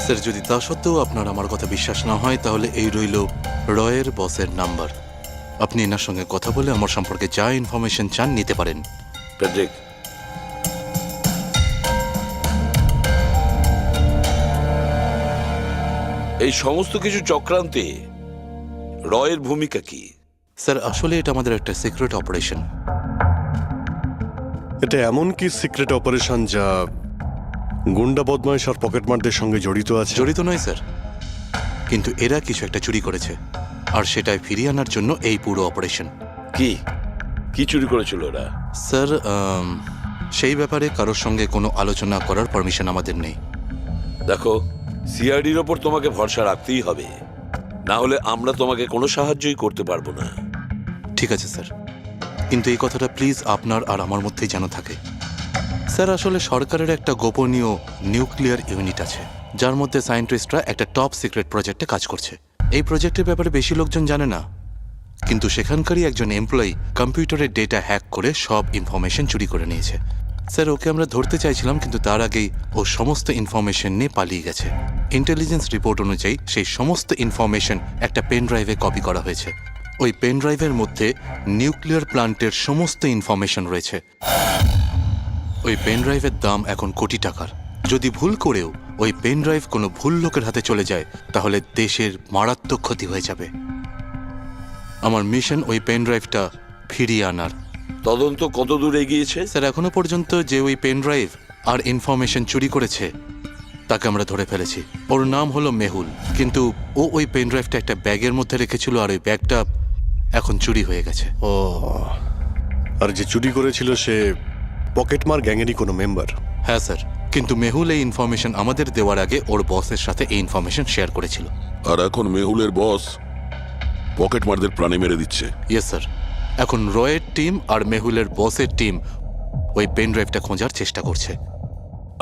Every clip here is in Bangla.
স্যার, যদি তা সত্ত্বেও আপনার আমার কথা বিশ্বাস না হয় তাহলে এই রইল রয়ের বসের নাম্বার। আপনি এনার সঙ্গে কথা বলে আমার সম্পর্কে যা ইনফরমেশন চান নিতে পারেন। প্যাট্রিক, এই সমস্ত কিছু চক্রান্তে রয়ের ভূমিকা কি? স্যার, আসলে এটা আমাদের একটা সিক্রেট অপারেশন। এটা এমন কি সিক্রেট অপারেশন যা গুন্ডা বদমাইশ আর পকেটমারদের সঙ্গে জড়িত আছে? জড়িত নয় স্যার, কিন্তু এরা কিছু একটা চুরি করেছে আর সেটাই ফিরিয়ে আনার জন্য এই পুরো অপারেশন। কি কি চুরি করেছিল ওরা? স্যার, সেই ব্যাপারে কারোর সঙ্গে কোনো আলোচনা করার পারমিশন আমাদের নেই। দেখো, সিআইডির ওপর তোমাকে ভরসা রাখতেই হবে, না হলে আমরা তোমাকে কোনো সাহায্যই করতে পারবো না। ঠিক আছে স্যার, কিন্তু এই কথাটা প্লিজ আপনার আর আমার মধ্যেই যেন থাকে। স্যার, আসলে সরকারের একটা গোপনীয় নিউক্লিয়ার ইউনিট আছে যার মধ্যে সায়েন্টিস্টরা একটা টপ সিক্রেট প্রজেক্টে কাজ করছে। এই প্রজেক্টের ব্যাপারে বেশি লোকজন জানে না, কিন্তু সেখানকারই একজন এমপ্লয়ি কম্পিউটারের ডেটা হ্যাক করে সব ইনফরমেশন চুরি করে নিয়েছে। স্যার, ওকে আমরা ধরতে চাইছিলাম, কিন্তু তার আগেই ও সমস্ত ইনফরমেশন নিয়ে পালিয়ে গেছে। ইন্টেলিজেন্স রিপোর্ট অনুযায়ী সেই সমস্ত ইনফরমেশন একটা পেন ড্রাইভে কপি করা হয়েছে। ওই পেন ড্রাইভের মধ্যে নিউক্লিয়ার প্ল্যান্টের সমস্ত ইনফরমেশন রয়েছে। ওই পেন ড্রাইভের দাম এখন কোটি টাকার। যদি ভুল করেও ওই পেন ড্রাইভ কোনো ভুল লোকের হাতে চলে যায় তাহলে দেশের মারাত্মক ক্ষতি হয়ে যাবে। আমার মিশন ওই পেন ড্রাইভটা ফিরিয়ে আনার। তদন্ত কত দূর এগিয়েছে? স্যার, এখনো পর্যন্ত যে ওই পেন ড্রাইভ আর ইনফরমেশন চুরি করেছে তাকে আমরা ধরে ফেলেছি। ওর নাম হলো মেহুল, কিন্তু ও ওই পেন ড্রাইভটা একটা ব্যাগের মধ্যে রেখেছিল আর ওই ব্যাগটা এখন চুরি হয়ে গেছে। ও, আর যে চুরি করেছিল সে পকেটমার গ্যাংয়েরই কোনো মেম্বার? হ্যাঁ স্যার, কিন্তু মেহুল এই ইনফরমেশন আমাদের দেওয়ার আগে ওর বসের সাথে এই ইনফরমেশন শেয়ার করেছিল। আর এখন মেহুলের বস পকেটমারদের প্রাণে মেরে দিচ্ছে। ইয়েস স্যার, এখন রয়ের টিম আর মেহুলের বসের টিম ওই পেন ড্রাইভটা খোঁজার চেষ্টা করছে।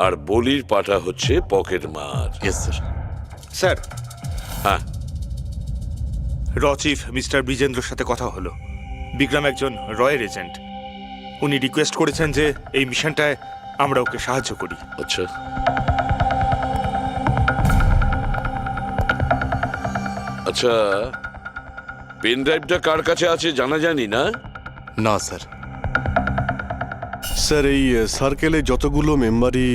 আর বলির পাটা হচ্ছে পকেটমার। Yes sir. স্যার, হ্যাঁ, র চিফ মিস্টার বিজেন্দ্রর সাথে কথা হলো। বিক্রম একজন রয়ের এজেন্ট। উনি রিকোয়েস্ট করেছেন যে এই মিশনটায় আমরা ওকে সাহায্য করি। আচ্ছা। আচ্ছা, পেন ড্রাইভটা কার কাছে আছে জানা জানি না? না স্যার। স্যার, এই সার্কেলে যতগুলো মেম্বারই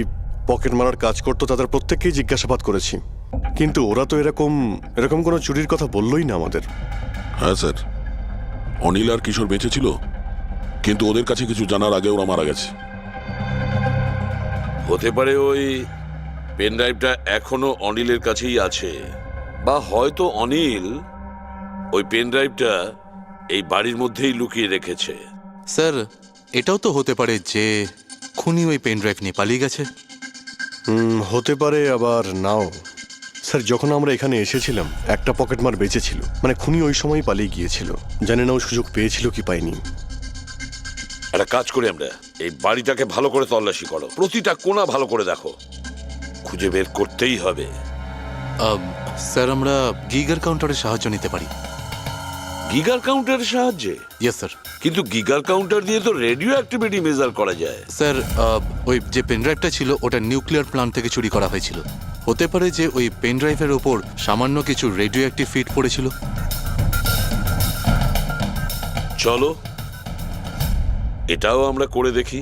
পকেট মারার কাজ করতো তাদের প্রত্যেককেই জিজ্ঞাসাবাদ করেছি, কিন্তু ওরা তো এরকম কোনো চুরির কথা বললোই না আমাদের। হ্যাঁ স্যার, অনিল আর কিশোর বেঁচে ছিল, কিন্তু ওদের কাছে কিছু জানার আগে ওরা মারা গেছে। হতে পারে ওই পেন ড্রাইভটা এখনো অনিলের কাছেই আছে, বা হয়তো অনিল ওই পেন ড্রাইভটা এই বাড়ির মধ্যেই লুকিয়ে রেখেছে। স্যার, এটাও তো হতে পারে যে খুনি ওই পেন ড্রাইভ নিয়ে পালিয়ে গেছে। হতে পারে, আবার নাও। স্যার, যখন আমরা এখানে এসেছিলাম একটা পকেটমার বেঁচে ছিল, মানে খুনি ওই সময় পালিয়ে গিয়েছিল। জানি না ও সুযোগ পেয়েছিল কি পায়নি। একটা কাজ করি আমরা, এই বাড়িটাকে ভালো করে তল্লাশি করো, প্রতিটা কোণা ভালো করে দেখো, খুঁজে বের করতেই হবে। স্যার, আমরা গিগার কাউন্টারের সাহায্য নিতে পারি। গিগার কাউন্টারের সাহায্যে? Yes sir. কিন্তু গিগার কাউন্টার দিয়ে তো রেডিও অ্যাক্টিভিটি মেজার করা যায়। স্যার, ওই যে পেন ড্রাইভটা ছিল ওটা নিউক্লিয়ার প্ল্যান্ট থেকে চুরি করা হয়েছিল। হতে পারে যে ওই পেন ড্রাইভের ওপর সামান্য কিছু রেডিও অ্যাক্টিভ ফিড পড়েছিল। চলো এটাও আমরা করে দেখি।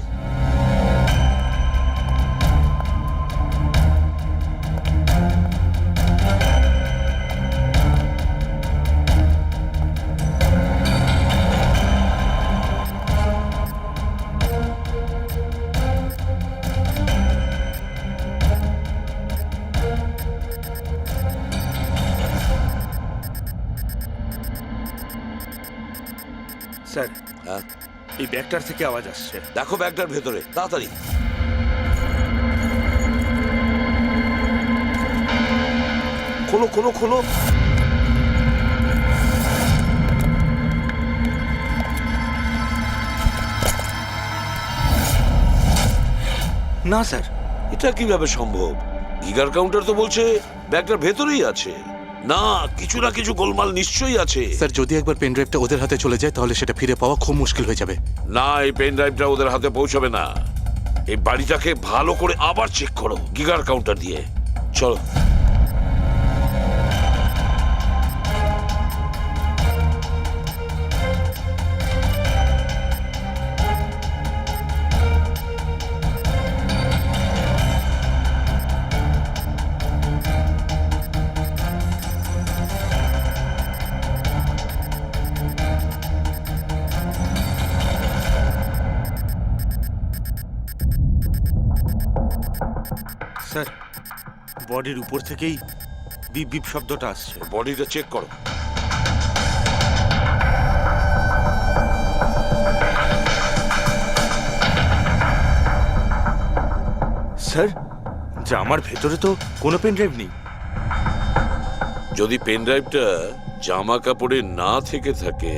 স্যার, হ্যাঁ, এই ব্যাগটার থেকে আওয়াজ আসছে। দেখো ব্যাগটার ভেতরে, তাড়াতাড়ি। খোলো খোলো খোলো। না স্যার, এটা কিভাবে সম্ভব? গিগার কাউন্টার তো বলছে ব্যাগটার ভেতরেই আছে। না, কিছু না কিছু গোলমাল নিশ্চয়ই আছে। স্যার, যদি একবার পেন ড্রাইভটা ওদের হাতে চলে যায় তাহলে সেটা ফিরে পাওয়া খুব মুশকিল হয়ে যাবে। না, এই পেন ড্রাইভটা ওদের হাতে পৌঁছাবে না। এই বাড়িটাকে ভালো করে আবার চেক করো গিগার কাউন্টার দিয়ে। চলো। স্যার বডির উপর থেকেই বিপ বিপ শব্দটা আসছে। বডিটা চেক করো। স্যার জামার ভেতরে তো কোনো পেন ড্রাইভ নেই। যদি পেন ড্রাইভটা জামা কাপড়ে না থেকে থাকে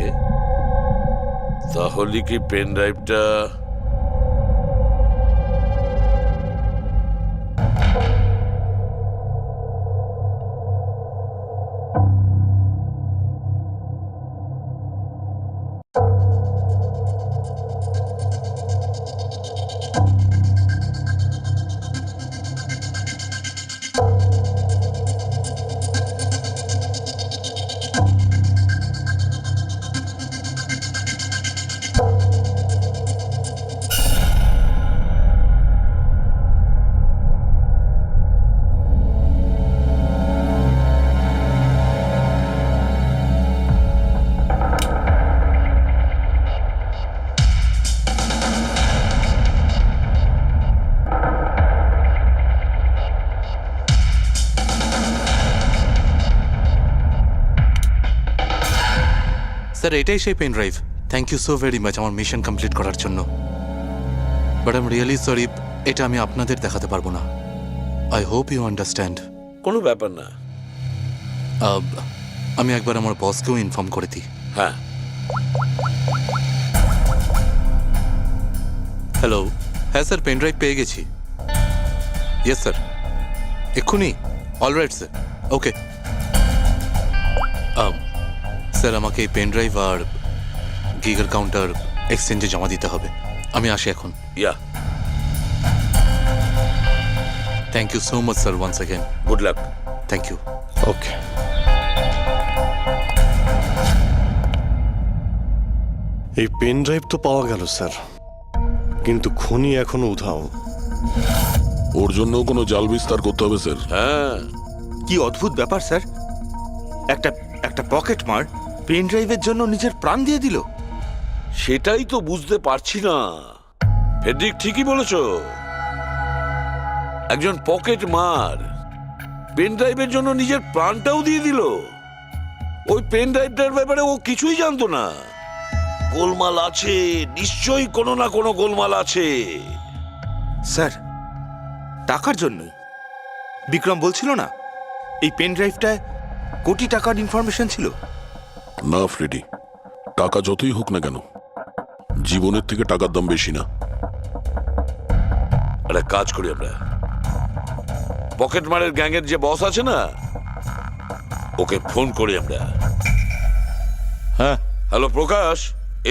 তাহলে কি পেন ড্রাইভটা স্যার এটাই সেই pen drive. Thank you so very much আমার মিশন কমপ্লিট করার জন্য। But I am really sorry, এটা আমি আপনাদের দেখাতে পারবো না। I hope you understand. কোনো ব্যাপার না। আমি একবার আমার বসকেও ইনফর্ম করে দিই। হ্যাঁ, হ্যালো, হ্যাঁ স্যার পেন ড্রাইভ পেয়ে গেছি। ইয়েস স্যার, এক্ষুনি। Alright sir, okay. স্যার আমাকে এই পেন ড্রাইভ আর গিগার কাউন্টার এক্সচেঞ্জে জমা দিতে হবে। আমি আসি এখন। Ya, thank you so much sir once again. Good luck. Thank you. Okay. এই পেন ড্রাইভ তো পাওয়া গেল স্যার, কিন্তু খুনি এখনো উধাও। ওর জন্য কোনো জাল বিস্তার করতে হবে স্যার। হ্যাঁ, কি অদ্ভুত ব্যাপার স্যার, একটা একটা পকেট মার পেন ড্রাইভের জন্য নিজের প্রাণ দিয়ে দিল। সেটাই তো বুঝতে পারছি না। ফেডরিক ঠিকই বলেছ, একজন পকেট মার পেন ড্রাইভের জন্য নিজের প্রাণটাও দিয়ে দিল। ওই পেন ড্রাইভটার ব্যাপারে ও কিছুই জানতো না। গোলমাল আছে, নিশ্চয়ই কোনো না কোনো গোলমাল আছে। স্যার টাকার জন্যই বিক্রম বলছিল না এই পেন ড্রাইভটায় কোটি টাকার ইনফরমেশন ছিল। না ফ্রেডি, টাকা যতই হোক না কেন, জীবনের থেকে টাকার দাম বেশি না। একটা কাজ করি আমরা, পকেট মারের গ্যাংয়ের যে বস আছে না, ওকে ফোন করি আমরা। হ্যাঁ হ্যালো প্রকাশ,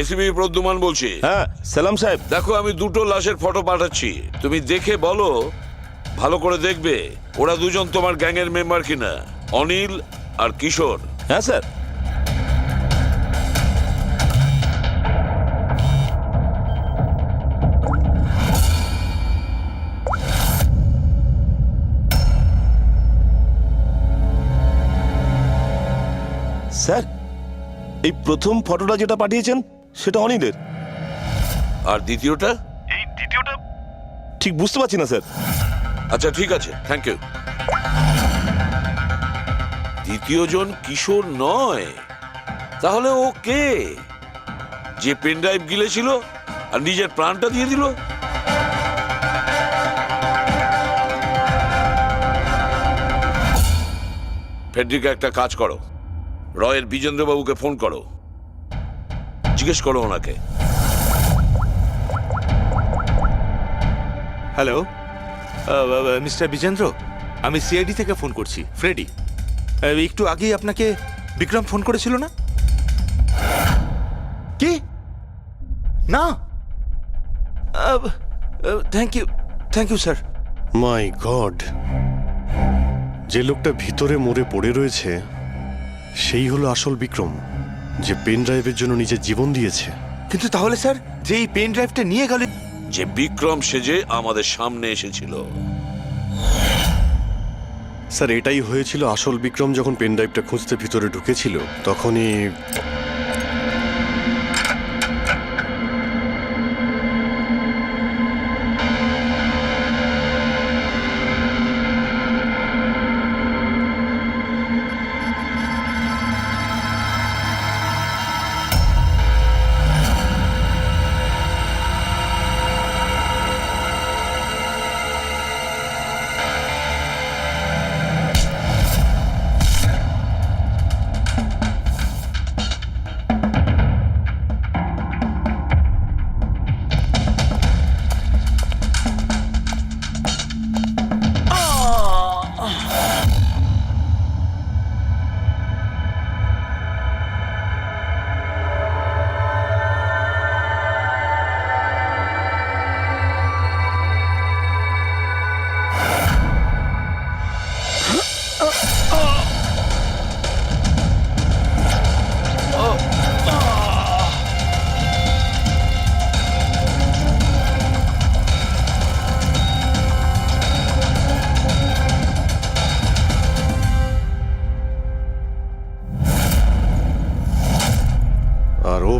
এসিবি প্রদ্যুমান বলছি। হ্যাঁ সালাম সাহেব। দেখো আমি দুটো লাশের ফটো পাঠাচ্ছি, তুমি দেখে বলো, ভালো করে দেখবে ওরা দুজন তোমার গ্যাংয়ের মেম্বার কিনা, অনিল আর কিশোর। হ্যাঁ স্যার। স্যার এই প্রথম ফটোটা যেটা পাঠিয়েছেন সেটা অনিলের। আর দ্বিতীয়টা? এই দ্বিতীয়টা ঠিক বুঝতে পারছি না স্যার। আচ্ছা ঠিক আছে, থ্যাংক ইউ। দ্বিতীয় জন কিশোর নয়, তাহলে ও কে? যে পেন ড্রাইভ গিলেছিল আর নিজের প্রাণটা দিয়ে দিল? ফেডরিকা একটা কাজ করো, রয়ের বিজেন্দ্রবাবুকে ফোন করো, জিজ্ঞেস করো ওনাকে। হ্যালো মিস্টার বিজেন্দ্র, আমি সিআইডি থেকে ফোন করছি, ফ্রেডি। একটু আগেই আপনাকে বিক্রম ফোন করেছিল না? কি না? Thank you sir. My god, যে লোকটা ভিতরে মরে পড়ে রয়েছে সেই হলো আসল বিক্রম, যে পেন ড্রাইভের জন্য নিজের জীবন দিয়েছে। কিন্তু তাহলে স্যার যে এই পেন ড্রাইভটা নিয়ে গেল, যে বিক্রম সেজে আমাদের সামনে এসেছিল। স্যার এটাই হয়েছিল, আসল বিক্রম যখন পেন ড্রাইভটা খুঁজতে ভিতরে ঢুকেছিল তখনই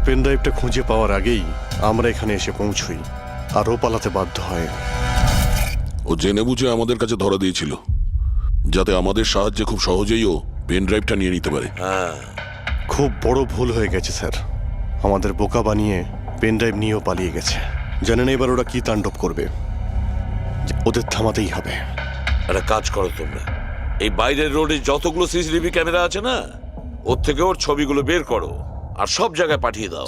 পেন ড্রাইভটা খুঁজে পাওয়ার আগেই আমরা এখানে এসে পৌঁছই, আর ও পালাতে বাধ্য হয়। ও জেনে বুঝে আমাদের কাছে ধরা দিয়েছিল, যাতে আমাদের সাহায্যে খুব সহজেই ও পেন ড্রাইভটা নিয়ে নিতে পারে। খুব বড় ভুল হয়ে গেছে স্যার, আমাদের বোকা বানিয়ে পেন ড্রাইভ নিয়েও পালিয়ে গেছে। জানেন এবার ওরা কি তাণ্ডব করবে, ওদের থামাতেই হবে। একটা কাজ করো তোমরা, এই বাইরের রোডে যতগুলো সিসিটিভি ক্যামেরা আছে না, ওর থেকে ওর ছবিগুলো বের করো আর সব জায়গায় পাঠিয়ে দাও।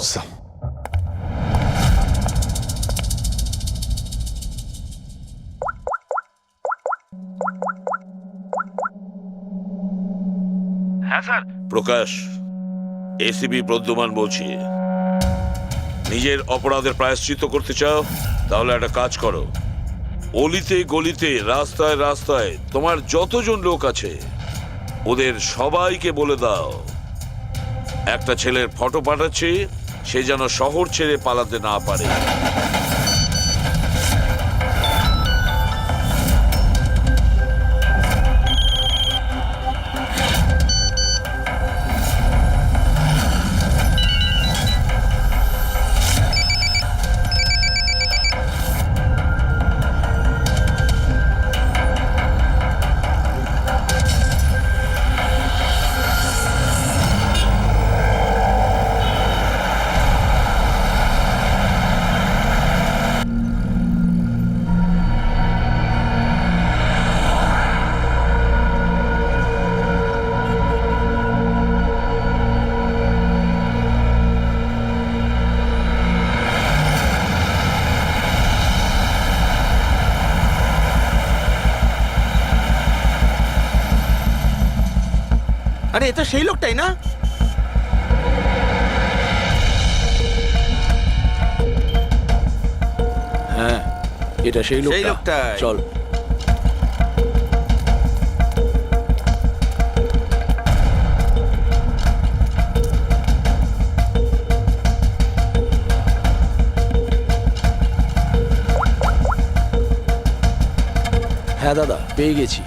হ্যাঁ স্যার। প্রকাশ, এসিবি প্রদ্যুমান বলছি। নিজের অপরাধের প্রায়শ্চিত্ত করতে চাও? তাহলে একটা কাজ করো, অলিতে গলিতে রাস্তায় রাস্তায় তোমার যতজন লোক আছে ওদের সবাইকে বলে দাও একটা ছেলের ফটো পাঠাচ্ছি, সে যেন শহর ছেড়ে পালাতে না পারে। আরে এ তো সেই লোকটাই না? হ্যাঁ, এটা সেই লোকটা। লোকটাই। চল। হ্যাঁ দাদা, পেয়ে গেছি।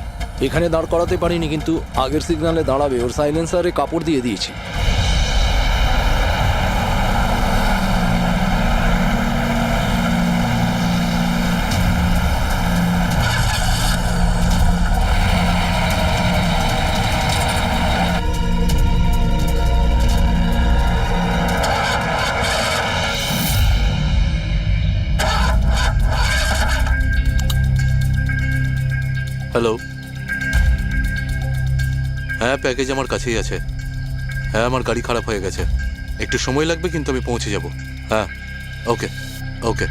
এখানে দাঁড় করাতে পারিনি, কিন্তু আগের সিগন্যালে দাঁড়াবে ওর সাইলেন্সারে কাপড় দিয়ে দিয়েছি। হ্যালো, হ্যাঁ প্যাকেজ আমার কাছেই আছে। হ্যাঁ আমার গাড়ি খারাপ হয়ে গেছে, একটু সময় লাগবে কিন্তু আমি পৌঁছে যাব। হ্যাঁ ওকে ওকে।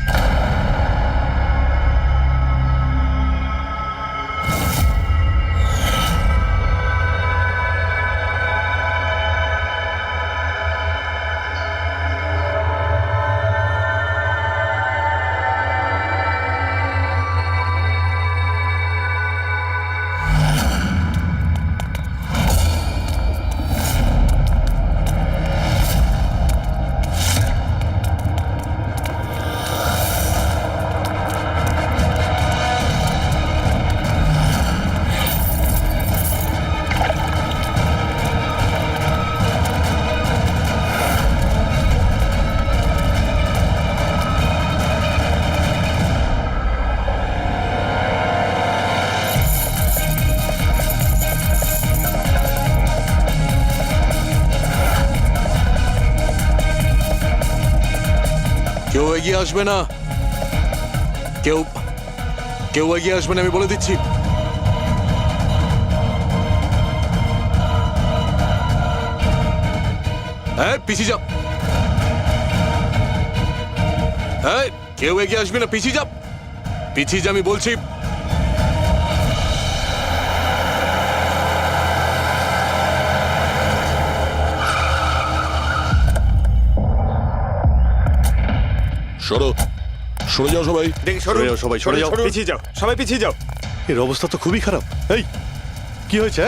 কেউ এগিয়ে আসবে না, কেউ কেউ এগিয়ে আসবে না, আমি বলে দিচ্ছি। হ্যাঁ পিছিয়ে যাও, হ্যাঁ কেউ এগিয়ে আসবে না, পিছিয়ে যাও, পিছিয়ে যা আমি বলছি। সরো, সরে যাও সবাই। দেখি সরে যাও সবাই, সরে যাও। পিছিয়ে যাও, সবাই পিছিয়ে যাও। এর অবস্থা তো খুবই খারাপ। এই কি হয়েছে?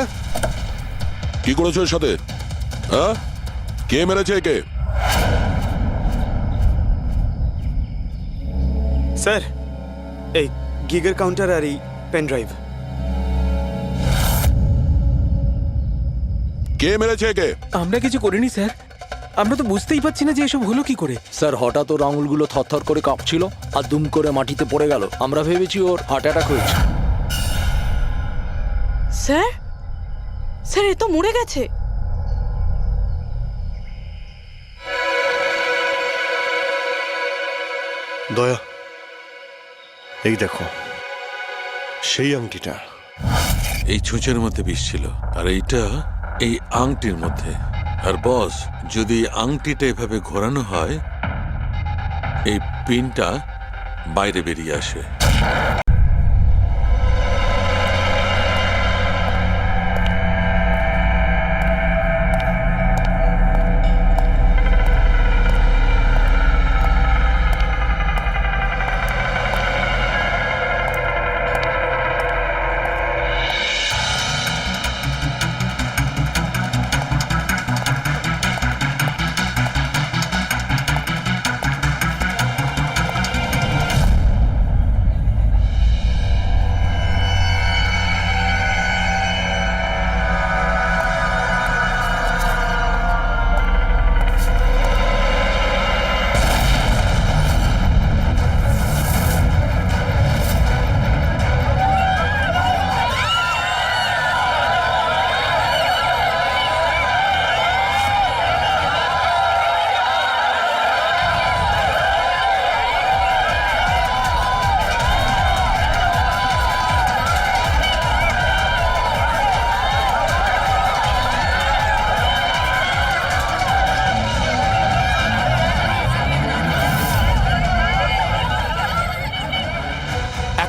কি করেছো এর সাথে? হ্যাঁ, কে মেরেছে একে? স্যার, এই গিগার কাউন্টার আর এই পেন ড্রাইভ। কে মেরেছে একে? আমরা কিছু করিনি স্যার, আমরা তো বুঝতেই পারছি না যে এসব হলো কি করে। স্যার হঠাৎ ওর আঙুলগুলো থরথর করে কাঁপছিল আর দুম করে মাটিতে পড়ে গেল। আমরা ভেবেছি ওর হার্ট অ্যাটাক হয়েছে। স্যার স্যার এ তো মরে গেছে। দয়া, এই দেখো সেই আংটিটা। এই ছুঁচের মধ্যে বিষ ছিল আর এইটা এই আংটির মধ্যে। আর বস, যদি আংটিটা এভাবে ঘোরানো হয় এই পিনটা বাইরে বেরিয়ে আসে।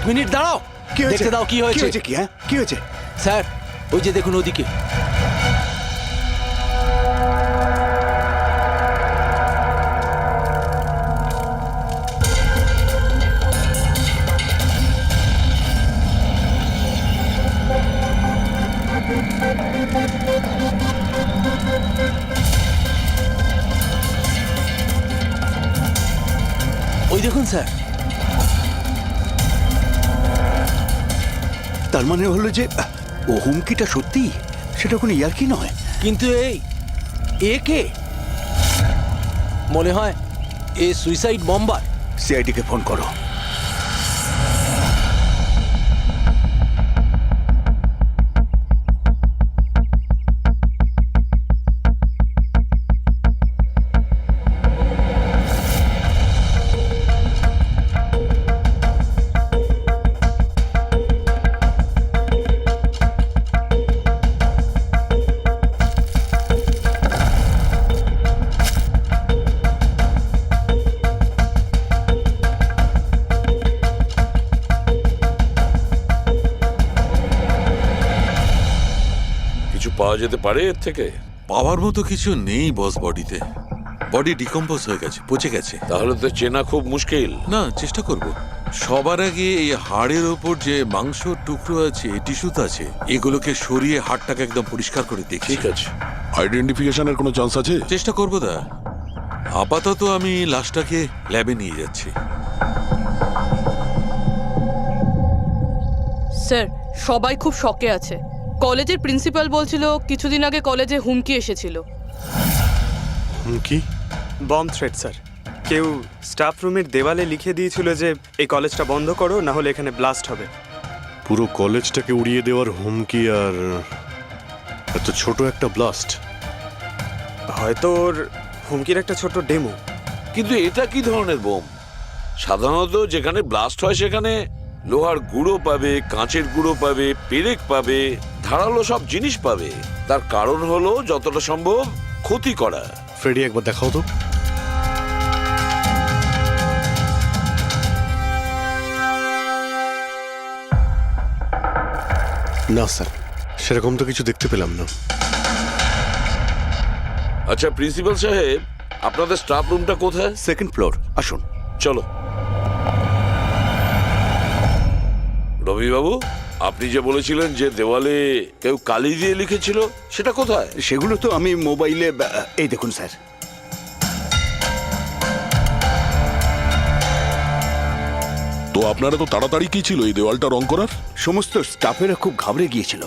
মিনিট দাঁড়াও, দেখতে দাও কি হয়েছে। কি হয়েছে? স্যার ওই যে দেখুন ওদিকে। ওই দেখুন স্যার। তার মানে হলো যে ও হুমকিটা সত্যি, সেটা কোনো ইয়ার্কি নয়। কিন্তু এ কে? মনে হয় এ সুইসাইড বম্বার। সিআইডিকে ফোন করো। পাওয়া যেতে পারে এর থেকে? পাওয়ার মতো কিছু নেই বস, বডিতে। বডি ডিকম্পোজ হয়ে গেছে, পচে গেছে। তাহলে তো চেনা খুব মুশকিল। না, চেষ্টা করব। সবার আগে এই হাড়ের ওপর যে মাংসর টুকরো আছে, টিস্যুত আছে, এগুলোকে সরিয়ে হাড়টাকে একদম পরিষ্কার করে দেখি। ঠিক আছে। আইডেন্টিফিকেশনের কোনো চান্স আছে? চেষ্টা করবো দা। আপাতত আমি লাশটাকে ল্যাবে নিয়ে যাচ্ছি। স্যার সবাই খুব শকে আছে। কলেজের প্রিন্সিপাল বলছিল কিছুদিন আগে কলেজে হুমকি এসেছিল। হুমকি? Bomb threat sir. কেউ স্টাফ রুমের দেওয়ালে লিখে দিয়েছিল যে এই কলেজটা বন্ধ করো, না হলে এখানে ব্লাস্ট হবে। পুরো কলেজটাকে উড়িয়ে দেওয়ার হুমকি, আর এত ছোট একটা ব্লাস্ট। হয়তো ওর হুমকির একটা ছোট ডেমো। কিন্তু এটা কি ধরনের বোম? সাধারণত যেখানে ব্লাস্ট হয় সেখানে লোহার গুঁড়ো পাবে, কাঁচের গুঁড়ো পাবে, পেরেক পাবে, ধারালো সব জিনিস পাবে। তার কারণ হলো যতটা সম্ভব ক্ষতি করা। ফ্রেডি, একবার দেখাও তো। না স্যার, সেরকম তো কিছু দেখতে পেলাম না। আচ্ছা প্রিন্সিপাল সাহেব, আপনাদের স্টাফ রুমটা কোথায়? সেকেন্ড ফ্লোর, আসুন। চলো। রবিবাবু, আপনি যে বলেছিলেন যে দেওয়ালে কেউ কালি দিয়ে লিখেছিল, সেটা কোথায়? সেগুলো তো আমি মোবাইলে, এই দেখুন স্যার। তো আপনারা তো তাড়াতাড়ি কি ছিল এই দেওয়ালটা রং করার? সমস্ত স্টাফেরা খুব ঘাবড়ে গিয়েছিল,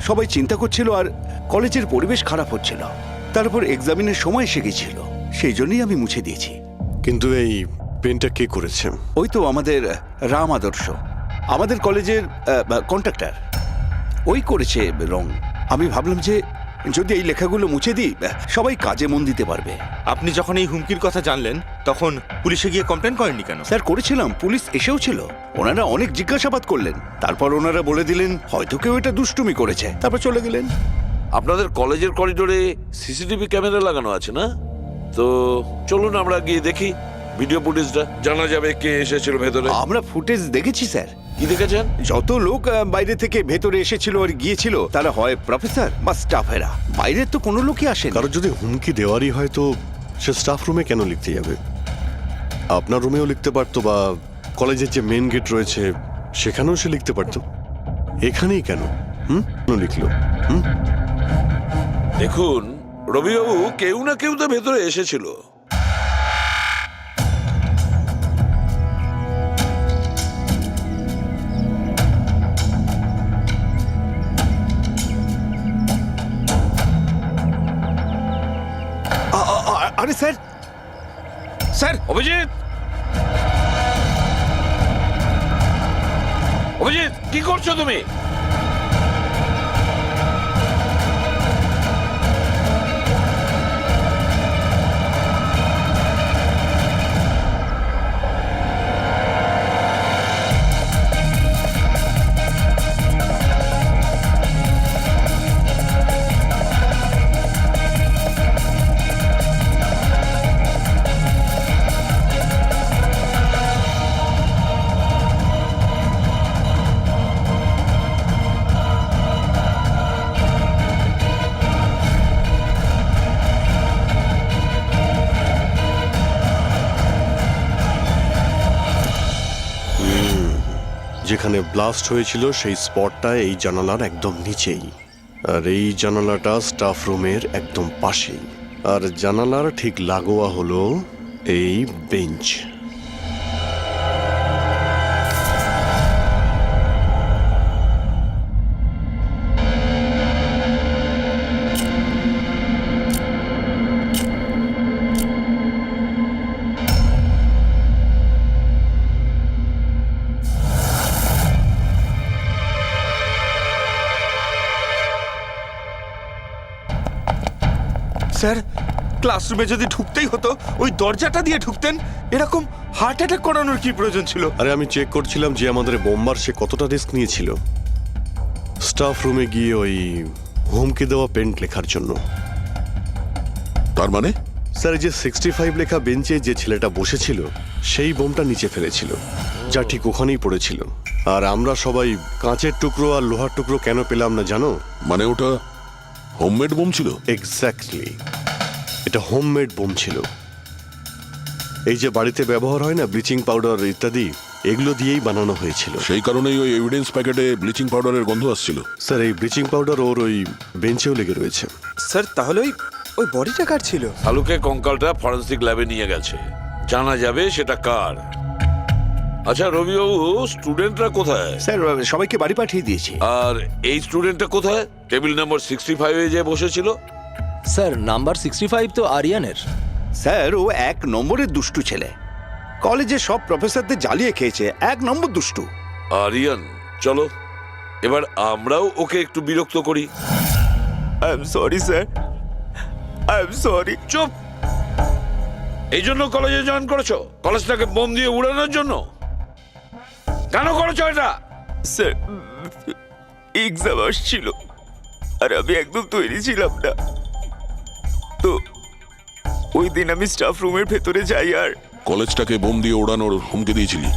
সবাই চিন্তা করছিল আর কলেজের পরিবেশ খারাপ হচ্ছিল। তারপর এক্সামিনের সময় এসে গেছিল, সেই জন্যই আমি মুছে দিয়েছি। কিন্তু এই পেনটা কে করেছে? ওই তো আমাদের রাম আদর্শ, আমাদের কলেজের কন্ট্রাক্টর, ওই করেছে রং। আমি ভাবলাম যে যদি এই লেখাগুলো মুছে দিই, সবাই কাজে মন দিতে পারবে। আপনি যখন এই হুমকির কথা জানলেন তখন পুলিশে গিয়ে কমপ্লেন করেননি কেন? স্যার করেছিলাম, পুলিশ এসেও ছিল, ওনারা অনেক জিজ্ঞাসাবাদ করলেন, তারপর ওনারা বলে দিলেন হয়তো কেউ এটা দুষ্টুমি করেছে, তারপর চলে গেলেন। আপনাদের কলেজের করিডোরে সিসিটিভি ক্যামেরা লাগানো আছে না? তো চলুন আমরা গিয়ে দেখি ভিডিও ফুটেজটা, জানা যাবে কে এসেছিল ভেতরে। আমরা ফুটেজ দেখেছি স্যার। কি দেখেছেন? যত লোক বাইরে থেকে ভেতরে এসেছিল আর গিয়েছিল তারা হয় প্রফেসর বা স্টাফেরা, বাইরের তো কোনো লোকই আসেন। কারো যদি হুমকি দেওয়ারই হয় তো সে স্টাফ রুমে কেন লিখতে যাবে? আপনার রুমেও লিখতে পারতো, বা কলেজের যে মেন গেট রয়েছে সেখানেও সে লিখতে পারতো। এখানেই কেন কেন লিখলো? দেখুন রবিবাবু, কেউ না কেউ তো ভেতরে এসেছিল। আরে স্যার, স্যার অভিজিৎ, অভিজিৎ কি করছো তুমি? যেখানে ব্লাস্ট হয়েছিল সেই স্পটটা এই জানালার একদম নিচেই, আর এই জানালাটা স্টাফ রুমের একদম পাশেই, আর জানালার ঠিক লাগোয়া হলো এই বেঞ্চ। স্যার, ক্লাসরুমে যদি ঢুকতেই হতো ওই দরজাটা দিয়ে ঢুকতেন, এরকম হার্ট অ্যাটাক করানোর কি প্রয়োজন ছিল? আরে আমি চেক করছিলাম যে আমাদের বোম্বার সে কতটা রিস্ক নিয়েছিল স্টাফ রুমে গিয়ে ওই হুমকি দেওয়া পেন্ট লেখার জন্য। তার মানে স্যার, এই যে 65 লেখা বেঞ্চে যে ছেলেটা বসেছিল সেই বোমটা নিচে ফেলেছিল, যা ঠিক ওখানেই পড়েছিল। আর আমরা সবাই কাঁচের টুকরো আর লোহার টুকরো কেন পেলাম না জানো? মানে ওটা হোমমেড বোম ছিল? এক্স্যাক্টলি, এটা হোমমেড বোম ছিল। এই যে বাড়িতে ব্যবহার হয় না ব্লিচিং পাউডার ইত্যাদি, এগুলো দিয়েই বানানো হয়েছিল। সেই কারণেই ওই এভিডেন্স প্যাকেটে ব্লিচিং পাউডারের গন্ধ আসছিল। স্যার, এই ব্লিচিং পাউডার ওর ওই বেঞ্চেও লেগে রয়েছে। স্যার তাহলে ওই বডিটা কার ছিল? শালুকে কঙ্কালটা ফরেন্সিক ল্যাবে নিয়ে গেছে, জানা যাবে সেটা কার। আচ্ছা রবিবাবু, স্টুডেন্টরা কোথায়? স্যার সবাইকে বাড়ি পাঠিয়ে দিয়েছি। আর এই স্টুডেন্টটা কোথায়? টেবিল নাম্বার 65-এ যে বসেছিল। স্যার নাম্বার 65 তো আরিয়ানের। স্যার ও 1 নম্বরের দুষ্টু ছেলে, কলেজে সব প্রফেসরদের জ্বালিয়ে খেয়েছে, 1 নম্বর দুষ্টু। আরিয়ান, চলো এবার আমরাও ওকে একটু বিরক্ত করি। I am sorry sir, I am sorry. চুপ! এই জন্য কলেজে জয়েন করেছো? কলেজটাকে বোম দিয়ে উড়ানোর জন্য? কেন করেছো এটা? স্যার এক্সাম আসছিল আর আমি একদম তৈরি ছিলাম না, তো ওই দিন আমি স্টাফ রুমের ভেতরে যাই আর কলেজটাকে বোম দিয়ে ওড়ানোর হুমকি দিয়েছিলি?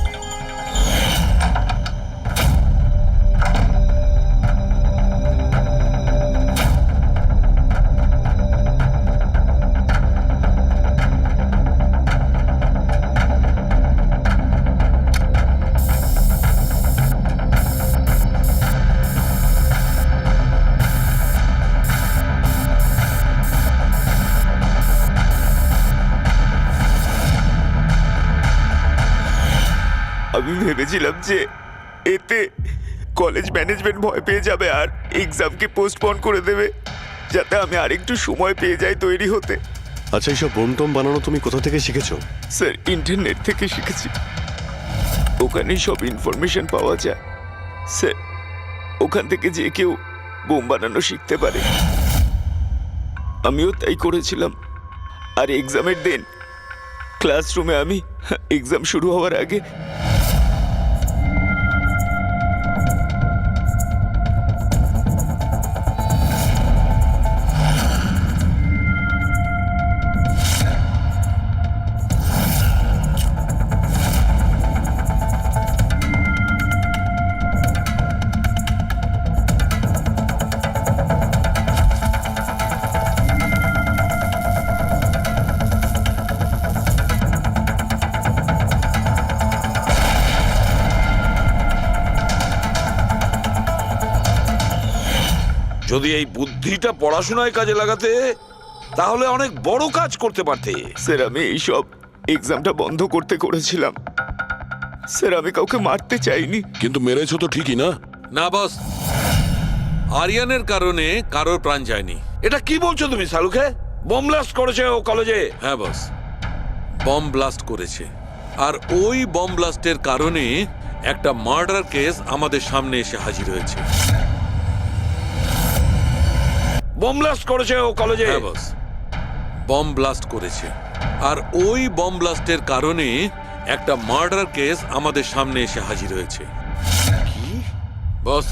আমি ভেবেছিলাম যে এতে কলেজ ম্যানেজমেন্ট ভয় পেয়ে যাবে আর এক্সামকে পোস্টপোন করে দেবে, যাতে আমি আরেকটু সময় পেয়ে যাই তৈরি হতে। আচ্ছা, এইসব বোম টম বানানো তুমি কোথা থেকে শিখেছো? স্যার ইন্টারনেট থেকে শিখেছি, ওখানেই সব ইনফরমেশন পাওয়া যায় স্যার। ওখান থেকে যে কেউ বোম বানানো শিখতে পারে, আমিও তাই করেছিলাম। আর এক্সামের দিন ক্লাসরুমে আমি এক্সাম শুরু হওয়ার আগে যদি এই বুদ্ধিটা পড়াশোনায় কাজে লাগাতে তাহলে অনেক বড় কাজ করতে পারতে। স্যার আমি এইসব এক্সামটা বন্ধ করতে করেছিলাম স্যার, আমি কাউকে মারতে চাইনি। কিন্তু মেরেছো তো ঠিকই না? না বস, আরিয়ানের কারণে কারোর প্রাণ যায়নি। এটা কি বলছো তুমি সালুকে? বোম ব্লাস্ট করেছে ও কলেজে? হ্যাঁ বস, বম ব্লাস্ট করেছে। আর ওই বম ব্লাস্টের কারণে একটা মার্ডার কেস আমাদের সামনে এসে হাজির হয়েছে। বোম ব্লাস্ট করেছে ও কলেজে? হ্যাঁ বস, বম ব্লাস্ট করেছে। আর ওই বম ব্লাস্টের কারণে একটা মার্ডার কেস আমাদের সামনে এসে হাজির হয়েছে। কি বস,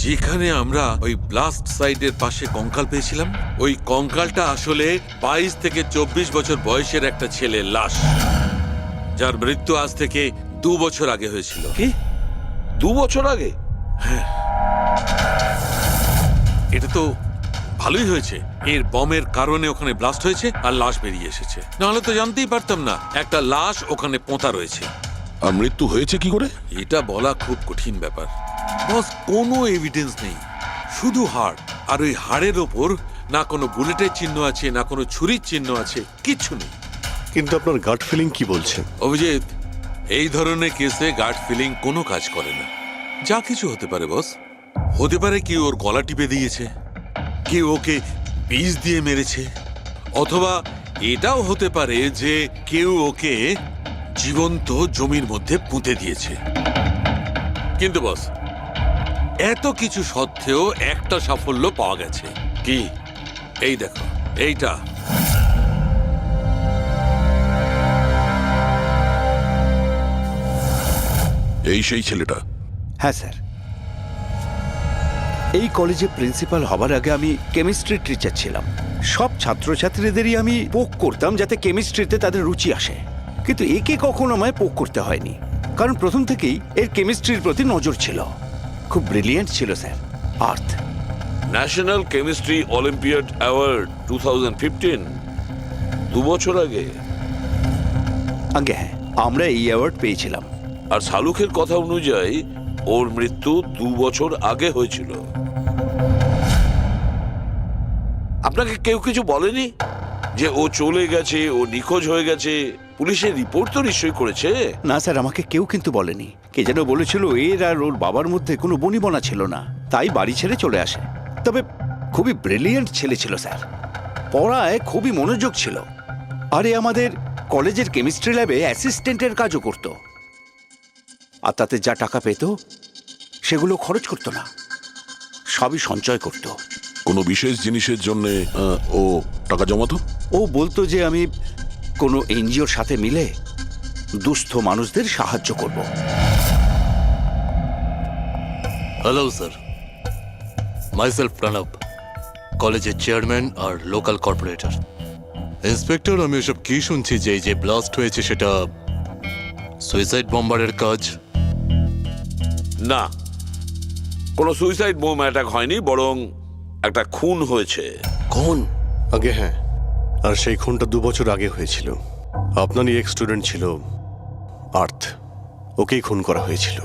যেখানে আমরা ওই ব্লাস্ট সাইটের পাশে কঙ্কাল পেয়েছিলাম, ওই কঙ্কালটা আসলে 22 থেকে 24 বছর বয়সের একটা ছেলের লাশ, যার মৃত্যু আজ থেকে 2 বছর আগে হয়েছিল। কি 2 বছর আগে? এটা তো ভালোই হয়েছে, এর বমের কারণে ওখানে ব্লাস্ট হয়েছে আর লাশ বেরিয়ে এসেছে। নাহলে তো জানতেই পারতাম না একটা লাশ ওখানে পোঁতা রয়েছে। আর মৃত্যু হয়েছে কি করে? এটা বলা খুব কঠিন ব্যাপার বস। কোনো এভিডেন্স নেই, শুধু হাড়। আর ওই হাড়ের ওপর না কোনো বুলেটের চিহ্ন আছে, না কোনো ছুরির চিহ্ন আছে, কিচ্ছু নেই। কিন্তু আপনার গাট ফিলিং কি বলছে? অভিজিৎ, এই ধরনের কেসে গাট ফিলিং কোনো কাজ করে না। যা কিছু হতে পারে বস। হতে পারে কেউ ওর গলা টিপে দিয়েছে, কেউ ওকে বিষ দিয়ে মেরেছে, অথবা এটাও হতে পারে যে কেউ ওকে জীবন্ত জমির মধ্যে পুঁতে দিয়েছে। কিন্তু বস, এত কিছু সত্ত্বেও একটা সাফল্য পাওয়া গেছে। কি? এই দেখো, এইটা। এই সেই ছেলেটা? হ্যাঁ স্যার, এই কলেজে প্রিন্সিপাল হবার আগে আমি কেমিস্ট্রির টিচার ছিলাম। সব ছাত্রছাত্রীদেরই আমি পোক করতাম যাতে কেমিস্ট্রিতে তাদের রুচি আসে, কিন্তু একে কখনো আমায় পোক করতে হয়নি, কারণ প্রথম থেকেই এর কেমিস্ট্রির প্রতি নজর ছিল। খুব ব্রিলিয়েন্ট ছিল স্যার। আর্থ ন্যাশনাল কেমিস্ট্রি অলিম্পিয়াড অ্যাওয়ার্ড 2015, 2 বছর আগে। আগে হ্যাঁ, আমরা এই অ্যাওয়ার্ড পেয়েছিলাম। আর শালুকের কথা অনুযায়ী ওর মৃত্যু 2 বছর আগে হয়েছিল। আপনাকে কেউ কিছু বলেনি যে ও চলে গেছে, ও নিখোঁজ হয়ে গেছে? পুলিশের রিপোর্ট তো নিশ্চয়ই করেছে? না স্যার, আমাকে কেউ কিন্তু বলেনি। কে যেন বলেছিল এর আর ওর বাবার মধ্যে কোনো বনিবনা ছিল না, তাই বাড়ি ছেড়ে চলে আসে। তবে খুবই ব্রিলিয়েন্ট ছেলে ছিল স্যার, পড়ায় খুবই মনোযোগ ছিল। আরে আমাদের কলেজের কেমিস্ট্রি ল্যাবে অ্যাসিস্ট্যান্টের কাজও করত। আর তাতে যা টাকা পেত সেগুলো খরচ করতো না, সবই সঞ্চয় করত। কোনো বিশেষ জিনিসের জন্য ও টাকা জমাতো? ও বলতো যে আমি কোনো এনজিওর সাথে মিলে দুস্থ মানুষদের সাহায্য করব। হ্যালো স্যার, মাইসেলফ প্রণব, কলেজের চেয়ারম্যান আর লোকাল কর্পোরেটর। ইন্সপেক্টর, আমি এসব কি শুনছি যে এই যে ব্লাস্ট হয়েছে সেটা সুইসাইড বম্বারের কাজ? না, কোনো সুইসাইড বোম অ্যাটাক হয়নি, বরং একটা খুন হয়েছে। কোন? আগে হ্যাঁ, আর সেই খুনটা 2 বছর আগে হয়েছিল। আপনারই এক স্টুডেন্ট ছিল আর্থ, ওকেই খুন করা হয়েছিল।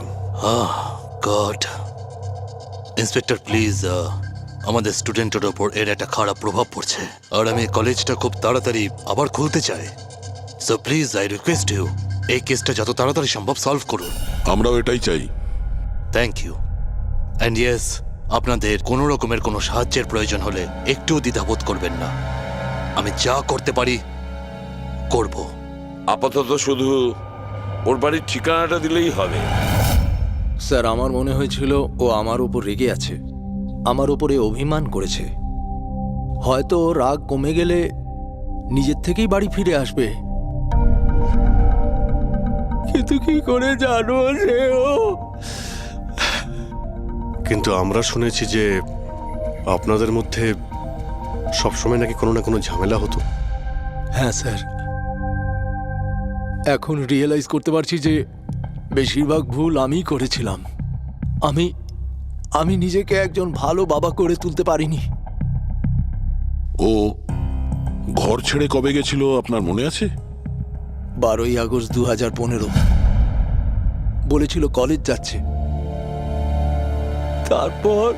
গড। ইন্সপেক্টর প্লিজ, আমাদের স্টুডেন্টের ওপর এর একটা খারাপ প্রভাব পড়ছে, আর আমি কলেজটা খুব তাড়াতাড়ি আবার খুলতে চাই। So please I request you, এই কেসটা যত তাড়াতাড়ি সম্ভব সলভ করুন। আমরাও এটাই চাই। Thank you. অ্যান্ড ইয়েস, আপনাদের কোনো রকমের কোনো সাহায্যের প্রয়োজন হলে একটুও দ্বিধাবোধ করবেন না। আমি যা করতে পারি করব। আপাতত শুধু ওর বাড়ির ঠিকানাটা দিলেই হবে। স্যার, আমার মনে হয়েছিল ও আমার উপর রেগে আছে, আমার উপরে অভিমান করেছে। হয়তো ওর রাগ কমে গেলে নিজের থেকেই বাড়ি ফিরে আসবে, কিন্তু কি করে জানো যে ও... কিন্তু আমরা শুনেছি যে আপনাদের মধ্যে সবসময় নাকি কোনো না কোনো ঝামেলা হতো। হ্যাঁ স্যার, এখন রিয়েলাইজ করতে পারছি যে বেশিরভাগ ভুল আমিই করেছিলাম। আমি নিজেকে একজন ভালো বাবা করে তুলতে পারিনি। ও ঘর ছেড়ে কবে গেছিল আপনার মনে আছে? 12ই আগস্ট 2015 বলেছিল কলেজ যাচ্ছে, তারপর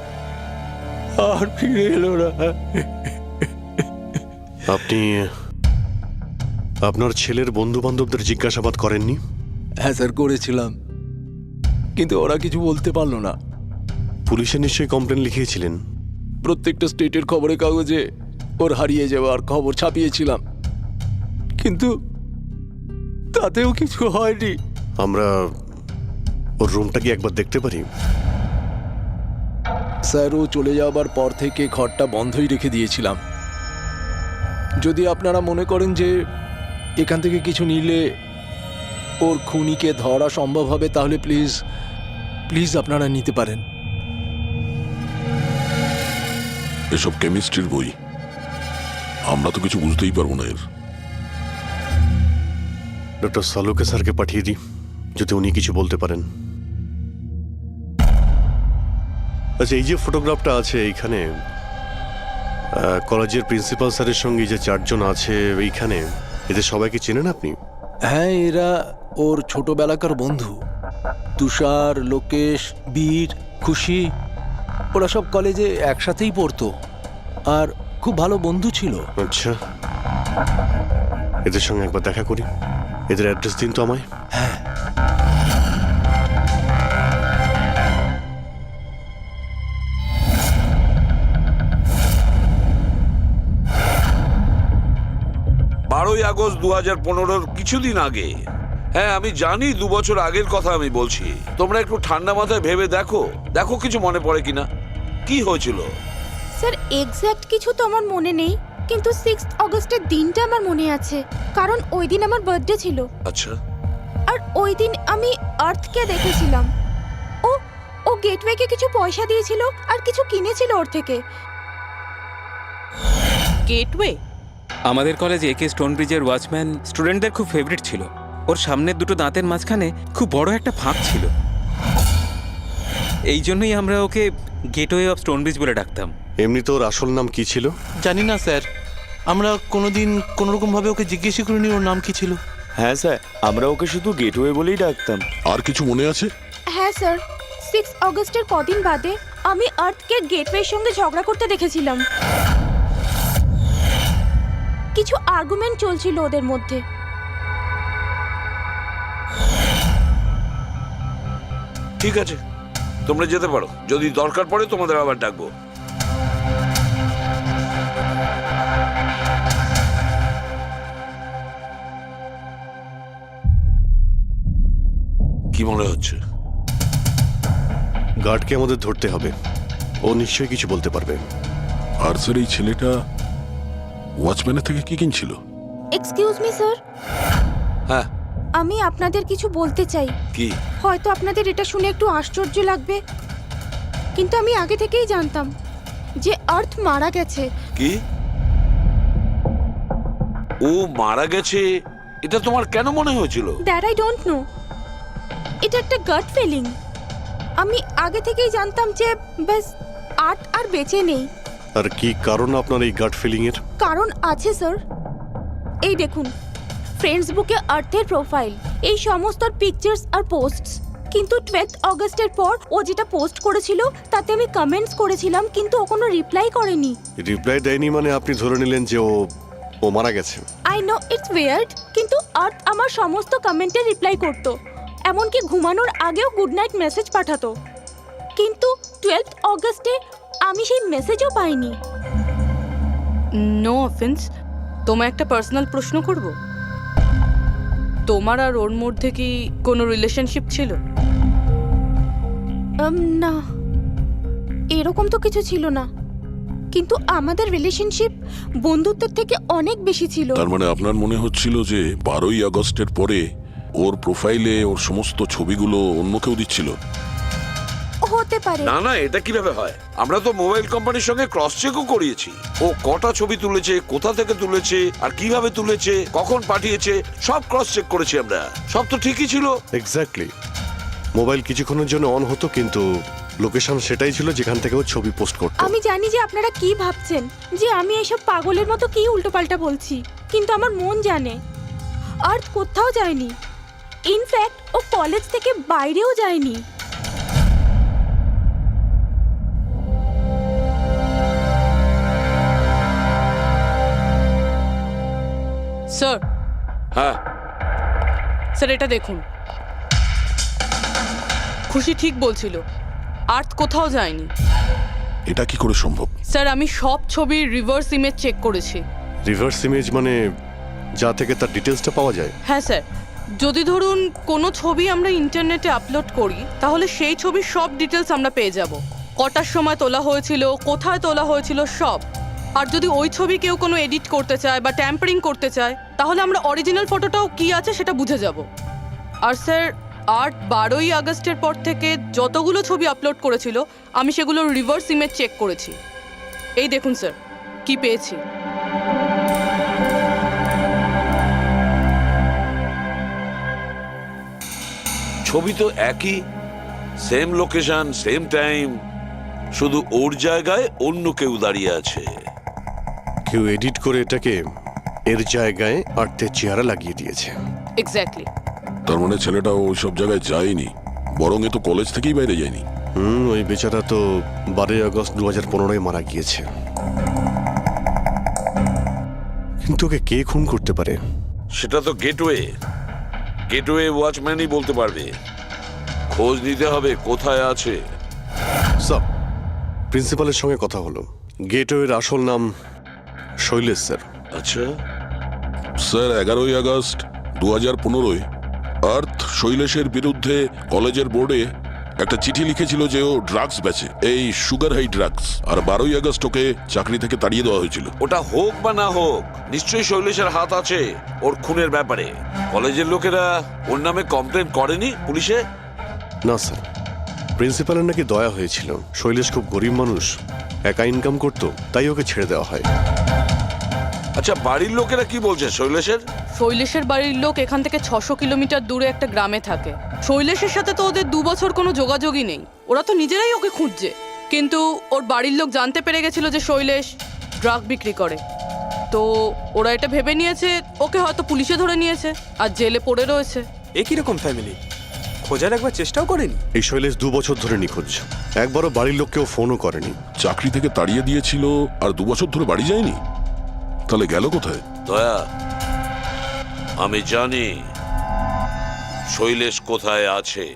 আর ফিরে এলো না। আপনি আপনার ছেলের বন্ধু বান্ধবদের জিজ্ঞাসাবাদ করেননি? হ্যাঁ স্যার, করেছিলাম, কিন্তু ওরা কিছু বলতে পারলো না। পুলিশে নিশ্চয়ই কমপ্লেন লিখিয়েছিলেন? প্রত্যেকটা স্টেটের খবরের কাগজে ওর হারিয়ে যাওয়ার খবর ছাপিয়েছিলাম, কিন্তু তাতেও কিছু হয়নি। আমরা ওর রুমটা কি একবার দেখতে পারি? স্যার, ও চলে যাওয়ার পর থেকে ঘরটা বন্ধই রেখে দিয়েছিলাম। যদি আপনারা মনে করেন যে এখান থেকে কিছু নিলে ওর খুনিকে ধরা সম্ভব হবে, তাহলে প্লিজ প্লিজ আপনারা নিতে পারেন। এসব কেমিস্ট্রির বই, আমরা তো কিছু বুঝতেই পারবো না এর। ডক্টর সালুকে স্যারকে পাঠিয়ে দিই, যদি উনি কিছু বলতে পারেন। আচ্ছা, এই যে ফটোগ্রাফটা আছে এইখানে, কলেজের প্রিন্সিপাল স্যারের সঙ্গে যে 4 জন আছে এইখানে, এদের সবাইকে চেনেন আপনি? হ্যাঁ, এরা ওর ছোটবেলাকার বন্ধু। তুষার, লোকেশ, বীর, খুশি, ওরা সব কলেজে একসাথেই পড়তো আর খুব ভালো বন্ধু ছিল। আচ্ছা, এদের সঙ্গে একবার দেখা করি। এদের অ্যাড্রেস দিন তো আমায়। হ্যাঁ, 12ই আগস্ট 2015 কিছুদিন আগে। হ্যাঁ, আমি জানি 2 বছর আগের কথা আমি বলছি। তোমরা একটু ঠান্ডা মাথায় ভেবে দেখো কিছু মনে পড়ে কিনা, কি হয়েছিল। স্যার, এক্স্যাক্ট কিছু তো আমার মনে নেই, কিন্তু 6 অগস্টের দিনটা আমার মনে আছে, কারণ ওই দিন আমার বার্থডে ছিল। আচ্ছা, আর ওই দিন আমি আর্থকে দেখেছিলাম। ও গেটওয়েকে কিছু পয়সা দিয়েছিল আর কিছু কিনেছিল ওর থেকে। গেটওয়ে? আমাদের কলেজে একে স্টোন ব্রিজের ওয়াচম্যান স্টুডেন্টদের খুব ফেভারিট ছিল। ওর সামনের দুটো দাঁতের মাঝখানে খুব বড় একটা ফাঁক ছিল, এই জন্যই আমরা ওকে গেটওয়ে অফ স্টোন ব্রিজ বলে ডাকতাম। এমনি তো ওর আসল নাম কি ছিল? জানি না স্যার, আমরা কোনোদিন কোনোরকমভাবে ওকে জিজ্ঞেসই করিনি ওর নাম কি ছিল। হ্যাঁ স্যার, আমরা ওকে শুধু গেটওয়ে বলেই ডাকতাম। আর কিছু মনে আছে? হ্যাঁ স্যার, 6 অগস্টের কদিন বাদে আমি আর্থকে গেটওয়ের সঙ্গে ঝগড়া করতে দেখেছিলাম। কিছু আর্গুমেন্ট চলছিল ওদের মধ্যে। ঠিক আছে, তোমরা যেতে পারো। যদি দরকার পড়ে তোমাদের আবার ডাকবো। কি মনে হচ্ছে? গার্ডকে আমাদের ধরতে হবে, ও নিশ্চয়ই কিছু বলতে পারবে। আর স্যার, এই ছেলেটা ওয়াচম্যানের থেকে কি কিনছিল? এক্সকিউজ মি স্যার, হ্যাঁ, আমি আপনাদের কিছু বলতে চাই। কি? হয়তো আপনাদের এটা শুনে একটু আশ্চর্য লাগবে, কিন্তু আমি আগে থেকেই জানতাম যে আর্থ মারা গেছে। কি? ও মারা গেছে এটা তোমার কেন মনে হয়েছিল? দ্যাট আই ডোন্ট নো, এটা একটা গাট ফিলিং। আমি আগে থেকেই জানতাম যে ব্যাস আর্থ আর বেঁচে নেই। আর কি কারণ আপনার এই গাট ফিলিং এর? কারণ আছে স্যার, এই দেখুন ফ্রেন্ডস বুকে আর্থের প্রোফাইল, এই সমস্ত পিকচার্স আর পোস্টস। কিন্তু 12 অগস্টের পর ও যেটা পোস্ট করেছিল তাতে আমি কমেন্টস করেছিলাম, কিন্তু ও কোনো রিপ্লাই করেনি। রিপ্লাই দেয়নি মানে আপনি ধরে নিলেন যে ও মারা গেছে? আই নো ইটস উইয়ার্ড, কিন্তু আর্থ আমার সমস্ত কমেন্টে রিপ্লাই করতো, এমনকি ঘুমানোর আগেও গুড নাইট মেসেজ পাঠাতো। কিন্তু 12th অগস্টে আমি সেই মেসেজও পাইনি। নো অফেন্স, তোমায় একটা পার্সোনাল প্রশ্ন করব। তোমার আর ওর মধ্যে কি কোনো রিলেশনশিপ ছিল? না, এরকম তো কিছু ছিল না, কিন্তু আমাদের রিলেশনশিপ বন্ধুত্বের থেকে অনেক বেশি ছিল। তার মানে আপনার মনে হচ্ছিল যে 12ই আগস্টের পরে ওর প্রোফাইলে ওর সমস্ত ছবিগুলো অন্য কেউ দিচ্ছিল? হতে পারে। না না, এটা কিভাবে হয়? আমরা তো মোবাইল কোম্পানির সঙ্গে ক্রস চেকও করিয়েছি। ও কটা ছবি তুলেছে, কোথা থেকে তুলেছে, আর কিভাবে তুলেছে, কখন পাঠিয়েছে, সব ক্রস চেক করেছি আমরা। সব তো ঠিকই ছিল। এক্স্যাক্টলি। মোবাইল কিছুক্ষণের জন্য অন হতো, কিন্তু লোকেশন সেটাই ছিল যেখান থেকে ও ছবি পোস্ট করতো। আমি জানি যে আপনারা কি ভাবছেন, যে আমি এসব পাগলের মতো কি উল্টোপাল্টা বলছি, কিন্তু আমার মন জানে আর্থ কোথাও যায়নি। ইনফ্যাক্ট ও কলেজ থেকে বাইরেও যায়নি। স্যার, হ্যাঁ স্যার এটা দেখুন। খুশি ঠিক বলছিল, আর্থ কোথাও যায়নি। এটা কি করে সম্ভব? স্যার, আমি সব ছবির রিভার্স ইমেজ চেক করেছি। রিভার্স ইমেজ মানে যা থেকে তার ডিটেলসটা পাওয়া যায়? হ্যাঁ স্যার, যদি ধরুন কোনো ছবি আমরা ইন্টারনেটে আপলোড করি, তাহলে সেই ছবির সব ডিটেলস আমরা পেয়ে যাব। কটার সময় তোলা হয়েছিল, কোথায় তোলা হয়েছিল, সব। আর যদি ওই ছবি কেউ কোনো এডিট করতে চায় বা ট্যাম্পারিং করতে চায়, তাহলে আমরা অরিজিনাল ফটোটাও কি আছে সেটা বুঝে যাব। আর স্যার, আর্ট 12ই আগস্টের পর থেকে যতগুলো ছবি আপলোড করেছিল, আমি সেগুলোর রিভার্স ইমেজ চেক করেছি। এই দেখুন স্যার, কি পেয়েছি। ছবি তো একই, সেম লোকেশন, সেম টাইম, শুধু ওর জায়গায় অন্য কেউ দাঁড়িয়ে আছে। কেউ এডিট করে এটাকে এর জায়গায় আর্থের চেহারা লাগিয়ে দিয়েছে। এক্স্যাক্টলি। তার মানে ছেলেটা ওই সব জায়গায় যায়নি, বরং এ তো কলেজ থেকেই বাইরে যায়নি। ওই বেচারা তো 12ই আগস্ট 2015 মারা গিয়েছে। কিন্তু ওকে কে খুন করতে পারে? সেটা তো গেটওয়ে ওয়াচম্যানই বলতে পারবে। খোঁজ নিতে হবে কোথায় আছে। স্যার, প্রিন্সিপালের সঙ্গে কথা হলো। গেটওয়ের আসল নাম শৈলেশ স্যার। আচ্ছা স্যার, 11ই আগস্ট 2015 আর্থ শৈলেশের বিরুদ্ধে কলেজের বোর্ডে একটা চিঠি লিখেছিল যে ও ড্রাগস বেচে, এই সুগার হাই ড্রাগস। আর 12ই আগস্ট ওকে চাকরি থেকে তাড়িয়ে দেওয়া হয়েছিল। ওটা হোক বা না হোক, নিশ্চয়ই শৈলেশের হাত আছে ওর খুনের ব্যাপারে। কলেজের লোকেরা ওর নামে কমপ্লেন করেনি পুলিশে? না স্যার, প্রিন্সিপালের নাকি দয়া হয়েছিল। শৈলেশ খুব গরিব মানুষ, একা ইনকাম করতো, তাই ওকে ছেড়ে দেওয়া হয়। আচ্ছা, বাড়ির লোকেরা কি বলছে শৈলেশের? শৈলেশের বাড়ির লোক এখান থেকে 600 কিলোমিটার দূরে একটা গ্রামে থাকে। শৈলেশের সাথে তো ওদের 2 বছর কোনো যোগাযোগই নেই। ওরা তো নিজেরাই ওকে খুঁজছে। কিন্তু ওর বাড়ির লোক জানতে পেরে গেছিল যে শৈলেশ ড্রাগ বিক্রি করে। তো ওরা এটা ভেবে নিয়েছে ওকে হয়তো পুলিশে ধরে নিয়েছে আর জেলে পড়ে রয়েছে। এ কিরকম ফ্যামিলি? খোঁজার একবার চেষ্টাও করেনি? এই শৈলেশ 2 বছর ধরে নিখোঁজ। একবারও বাড়ির লোককেও ফোনও করেনি। চাকরি থেকে তাড়িয়ে দিয়েছিল আর 2 বছর ধরে বাড়ি যায়নি? তাহলে গেল কোথায়? দয়া, আমি জানি শৈলেশ কোথায় আছে।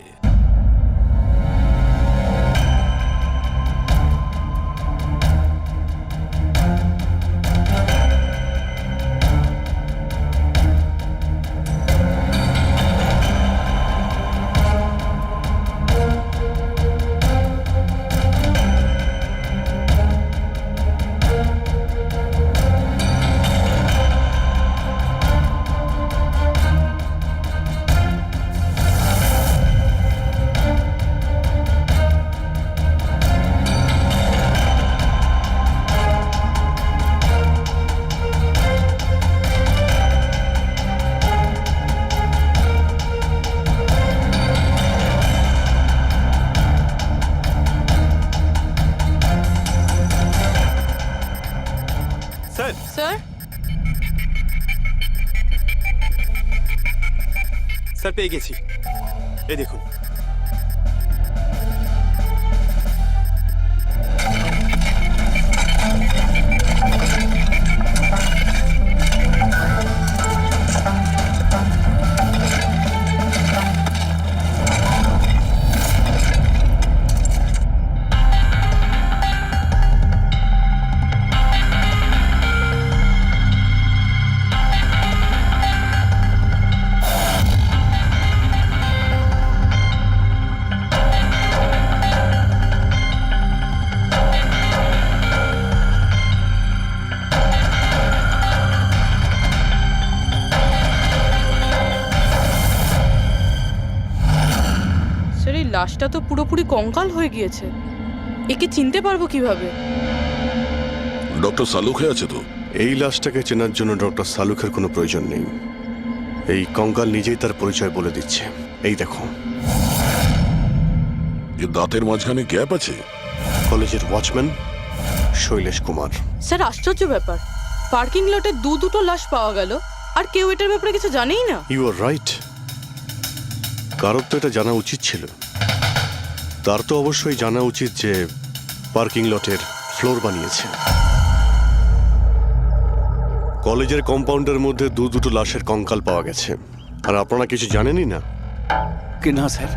স্যার, স্যার পেয়ে গেছি, এই দেখুন। লাশটা তো পুরোপুরি কঙ্কাল হয়ে গিয়েছে। একে চিনতে পারবো কিভাবে? ডক্টর সালুখে আছে তো? এই লাশটাকে চেনার জন্য ডক্টর সালুখের কোনো প্রয়োজন নেই। এই কঙ্কাল নিজেই তার পরিচয় বলে দিচ্ছে। এই দেখো, এ দাঁতের মাঝখানে গ্যাপ আছে। কলেজের ওয়াচম্যান শৈলেশ কুমার। স্যার, আশ্চর্য ব্যাপার, পার্কিং লটে দুটো লাশ পাওয়া গেল আর কেউ এটার ব্যাপারে কিছু জানেই না। You are right. কারোর তো এটা জানা উচিত ছিল। তার তো অবশ্যই জানা উচিত যে পার্কিং লটের ফ্লোর বানিয়েছে। কলেজের কম্পাউন্ডের মধ্যে দুটো লাশের কঙ্কাল পাওয়া গেছে, আর আপনারা কিছু জানেনই না। কি না স্যার?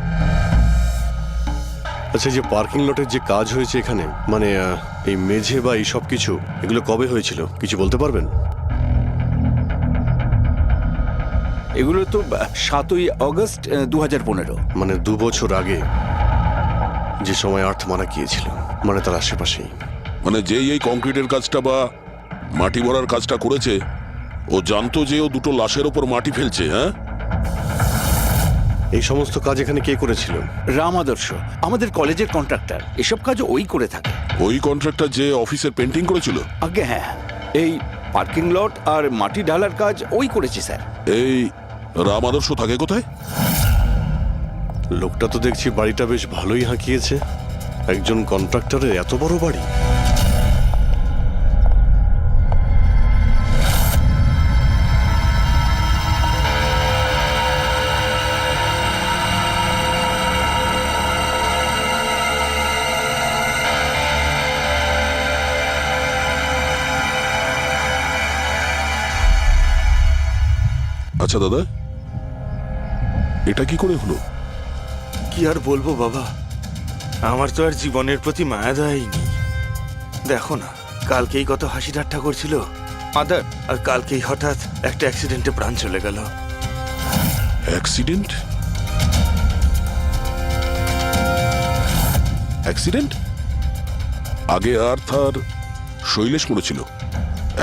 আচ্ছা, যে পার্কিং লটের যে কাজ হয়েছে এখানে, মানে এই মেঝে বা এই সব কিছু, এগুলো কবে হয়েছিল কিছু বলতে পারবেন? এগুলো তো 7ই আগস্ট 2015। মানে 2 বছর আগে, যে সময় আর্থ মারা গিয়েছিল, মানে তার আশেপাশেই। মানে যেই এই কংক্রিটের কাজটা বা মাটি ভরার কাজটা করেছে, ও জানতো যে ও দুটো লাশের ওপর মাটি ফেলছে। হ্যাঁ, এই সমস্ত কাজ এখানে কে করেছিল? রাম আদর্শ, আমাদের কলেজের কন্ট্রাক্টর। এসব কাজ ওই করে থাকে। ওই কন্ট্রাক্টর যে অফিসের পেন্টিং করেছিল? আগে হ্যাঁ, এই পার্কিং লট আর মাটি ঢালার কাজ ওই করেছে স্যার। এই রাম আদর্শ থাকে কোথায়? লোকটা তো দেখছি বাড়িটা বেশ ভালোই হাঁকিয়েছে। একজন কন্ট্রাক্টরের এত বড় বাড়ি। আচ্ছা দাদা, এটা কি করে হলো? কি আর বলবো বাবা, আমার তো আর জীবনের প্রতি মায়া দয়াই নেই। দেখো না, কালকেই কত হাসি ঠাট্টা করছিল মাদার, আর কালকেই হঠাৎ একটা অ্যাক্সিডেন্টে প্রাণ চলে গেল। অ্যাক্সিডেন্ট? অ্যাক্সিডেন্ট? আগে আর্থ আর শৈলেশ মরেছিল,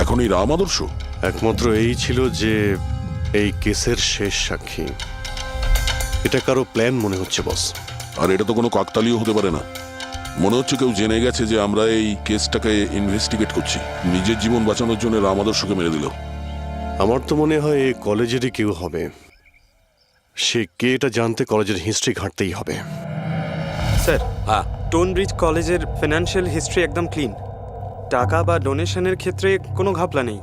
এখন এই রাম আদর্শ। একমাত্র এই ছিল যে এই কেসের শেষ সাক্ষী। এটা কারো প্ল্যান মনে হচ্ছে বস। আর এটা তো কোনো কাকতালীয় হতে পারে না। মনে হচ্ছে কেউ জেনে গেছে যে আমরা এই কেসটাকে ইনভেস্টিগেট করছি। নিজের জীবন বাঁচানোর জন্য রাম আদর্শকে মেরে দিল। আমার তো মনে হয় এই কলেজেরই কেউ হবে। সে কে এটা জানতে কলেজের হিস্ট্রি ঘাঁটতেই হবে। স্যার, হ্যাঁ, টোনব্রিজ কলেজের ফিনান্সিয়াল হিস্ট্রি একদম ক্লিন। টাকা বা ডোনেশনের ক্ষেত্রে কোনো ঘাপলা নেই।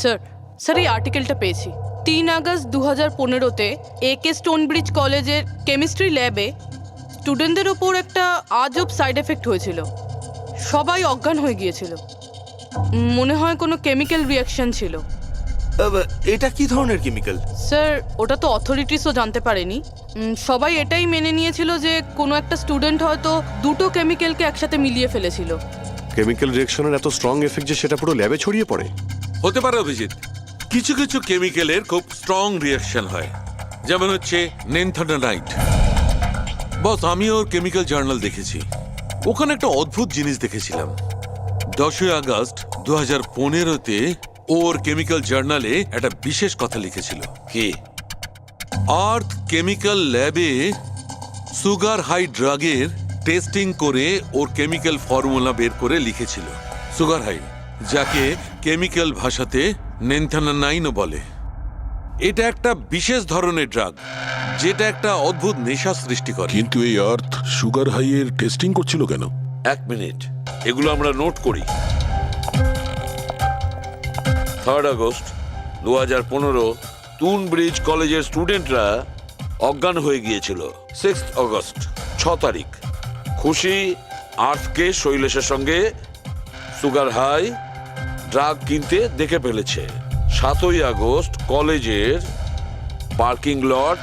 স্যার, এই আর্টিকেলটা পেয়েছি। 3 আগস্ট 2015-তে AK স্টোনব্রিজ কলেজের কেমিস্ট্রি ল্যাবে স্টুডেন্টদের ওপর একটা আজব সাইড এফেক্ট হয়েছিল। সবাই অজ্ঞান হয়ে গিয়েছিল। মনে হয় কোনো কেমিক্যাল রিয়াকশন ছিল। এটা কি ধরনের কেমিক্যাল? স্যার, ওটা তো অথরিটিসও জানতে পারেনি। সবাই এটাই মেনে নিয়েছিল যে কোনো একটা স্টুডেন্ট হয়তো দুটো কেমিক্যালকে একসাথে মিলিয়ে ফেলেছিল। কেমিক্যাল রিঅ্যাকশনের এত স্ট্রং এফেক্ট যে সেটা পুরো ল্যাবে ছড়িয়ে পড়ে। হতে পারে অভিজিৎ। কিছু কিছু কেমিক্যালের খুব স্ট্রং রিয়াকশন হয়, যেমন হচ্ছে নেনথানাইট। বস, আমি ওর কেমিক্যাল জার্নাল দেখেছি। ওখানে একটা অদ্ভুত জিনিস দেখেছিলাম। 10ই আগস্ট 2015-তে ওর কেমিক্যাল জার্নালে একটা বিশেষ কথা লিখেছিল। কি? আর্থ কেমিক্যাল ল্যাবে সুগার হাই ড্রাগের টেস্টিং করে ওর কেমিক্যাল ফর্মুলা বের করে লিখেছিল সুগার হাই, যাকে কেমিক্যাল ভাষাতে নেনথানাইনও বলে। এটা একটা বিশেষ ধরনের ড্রাগ, যেটা একটা অদ্ভুত নেশা সৃষ্টি করে। কিন্তু এই আর্থ সুগার হাইয়ের টেস্টিং করছিল কেন? 1 মিনিট, এগুলো আমরা নোট করি। 3 আগস্ট 2015 টুনব্রিজ কলেজের স্টুডেন্টরা অজ্ঞান হয়ে গিয়েছিল। 6 আগস্ট 6 তারিখ খুশি আর্থকে শৈলেশের সঙ্গে সুগার হাই ড্রাগ কিনতে দেখে ফেলেছে। 7ই আগস্ট কলেজের পার্কিং লট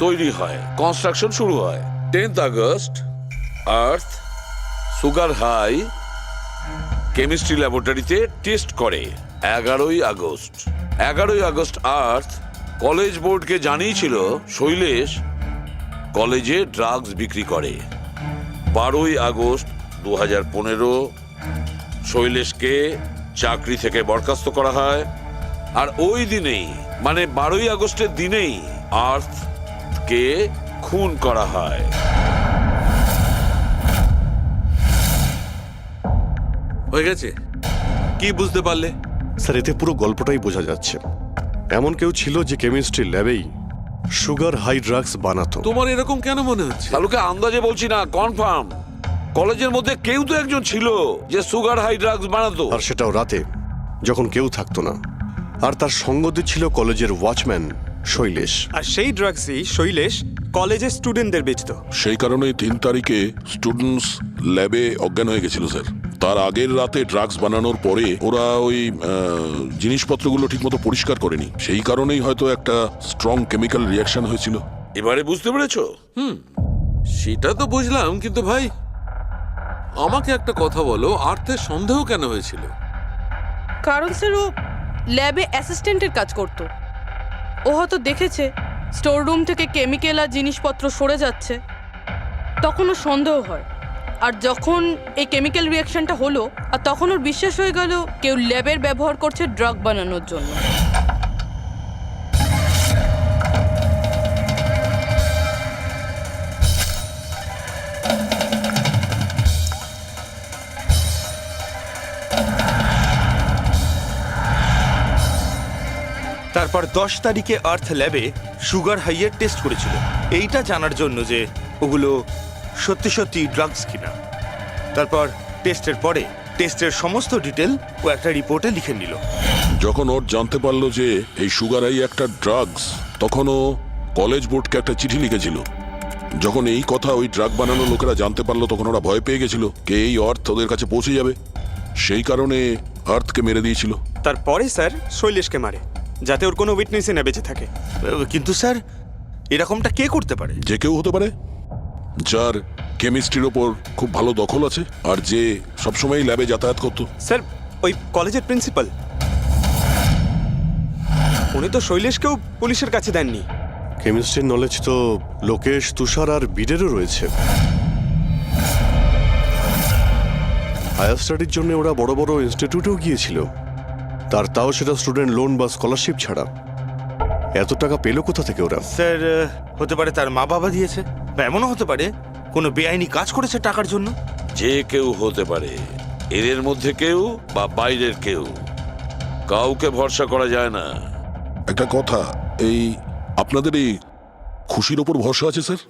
তৈরি হয়, কনস্ট্রাকশন শুরু হয়। 10th আগস্ট আর্থ সুগার হাই কেমিস্ট্রি ল্যাবরেটরিতে টেস্ট করে। 11ই আগস্ট আর্থ কলেজ বোর্ডকে জানিয়েছিল শৈলেশ কলেজে ড্রাগস বিক্রি করে। 12ই আগস্ট 2015 শৈলেশকে চাকরি থেকে বরখাস্ত করা হয়। আর ওই দিনেই, মানে 12ই আগস্টের দিনেই আর্থকে খুন করা হয়। হয়ে গেছে? কি বুঝতে পারলে? স্যার, এতে পুরো গল্পটাই বোঝা যাচ্ছে। এমন কেউ ছিল যে কেমিস্ট্রি ল্যাবেই সুগার হাই ড্রাগস বানাতো। তোমার এরকম কেন মনে হচ্ছে? তালুকে আন্দাজে বলছি না, কনফার্ম। কলেজের মধ্যে কেউ তো একজন ছিল যে সুগার হাই ড্রাগস বানাতো। আর সেটাও রাতে, যখন কেউ থাকতো না। আর তার সঙ্গ ছিল কলেজের ওয়াচম্যান শৈলেশ। আর সেই ড্রাগসই শৈলেশ কলেজের স্টুডেন্টদের বেচতো। সেই কারণে 3 তারিখে স্টুডেন্টস ল্যাবে অজ্ঞান হয়ে গেছিল স্যার। তার আগের রাতে ড্রাগস বানানোর পরে ওরা ওই জিনিসপত্রগুলো ঠিকমতো পরিষ্কার করেনি। সেই কারণেই হয়তো একটা স্ট্রং কেমিক্যাল রিয়াকশন হয়েছিল। এবারে বুঝতে পেরেছো? সেটা তো বুঝলাম, কিন্তু ভাই আমাকে একটা কথা বলো, আর্থের সন্দেহ কেন হয়েছিল? কারণ স্যার ও ল্যাবে অ্যাসিস্ট্যান্টের কাজ করত। ও হয়তো দেখেছে স্টোর রুম থেকে কেমিক্যাল আর জিনিসপত্র সরে যাচ্ছে, তখন ওর সন্দেহ হয়। আর যখন এই কেমিক্যাল রিয়াকশনটা হলো, আর তখন ওর বিশ্বাস হয়ে গেল কেউ ল্যাবের ব্যবহার করছে ড্রাগ বানানোর জন্য। তারপর 10 তারিখে আর্থ ল্যাবে সুগার হাইয়ের টেস্ট করেছিল, এইটা জানার জন্য যে ওগুলো সত্যি সত্যি ড্রাগস কিনা। তারপর টেস্টের পরে টেস্টের সমস্ত ডিটেল ও একটা রিপোর্টে লিখে নিল। যখন ওর জানতে পারলো যে এই সুগার হাই একটা ড্রাগস, তখন ও কলেজ বোর্ডকে একটা চিঠি লিখেছিল। যখন এই কথা ওই ড্রাগ বানানোর লোকেরা জানতে পারলো, তখন ওরা ভয় পেয়ে গেছিল কে এই অর্থ ওদের কাছে পৌঁছে যাবে। সেই কারণে আর্থকে মেরে দিয়েছিল। তারপরে স্যার শৈলেশকে মারে, যাতে ওর কোনো উইটনেসই না বেঁচে থাকে। কিন্তু স্যার, এরকমটা কে করতে পারে? যে কেউ হতে পারে, যার কেমিস্ট্রির ওপর খুব ভালো দখল আছে আর যে সবসময় ল্যাবে যাতায়াত করতো। স্যার, ওই কলেজের প্রিন্সিপাল, উনি তো শৈলেশকেও পুলিশের কাছে দেননি। কেমিস্ট্রির নলেজ তো লোকেশ, তুষার আর বীরেরও রয়েছে। হায়ার স্টাডির জন্য ওরা বড় বড় ইনস্টিটিউটেও গিয়েছিল, তাও সেটা স্টুডেন্ট লোন বা স্কলারশিপ ছাড়া। এত টাকা পেলো কোথা থেকে ওরা? স্যার, হতে পারে তার মা বাবা দিয়েছে, বা এমনও হতে পারে কোনো বেআইনি কাজ করেছে টাকার জন্য। যে কেউ হতে পারে, এদের মধ্যে কেউ বা বাইরের কেউ, কাউকে ভরসা করা যায় না। একটা কথা, এই আপনাদের এই খুশির ওপর ভরসা আছে স্যার?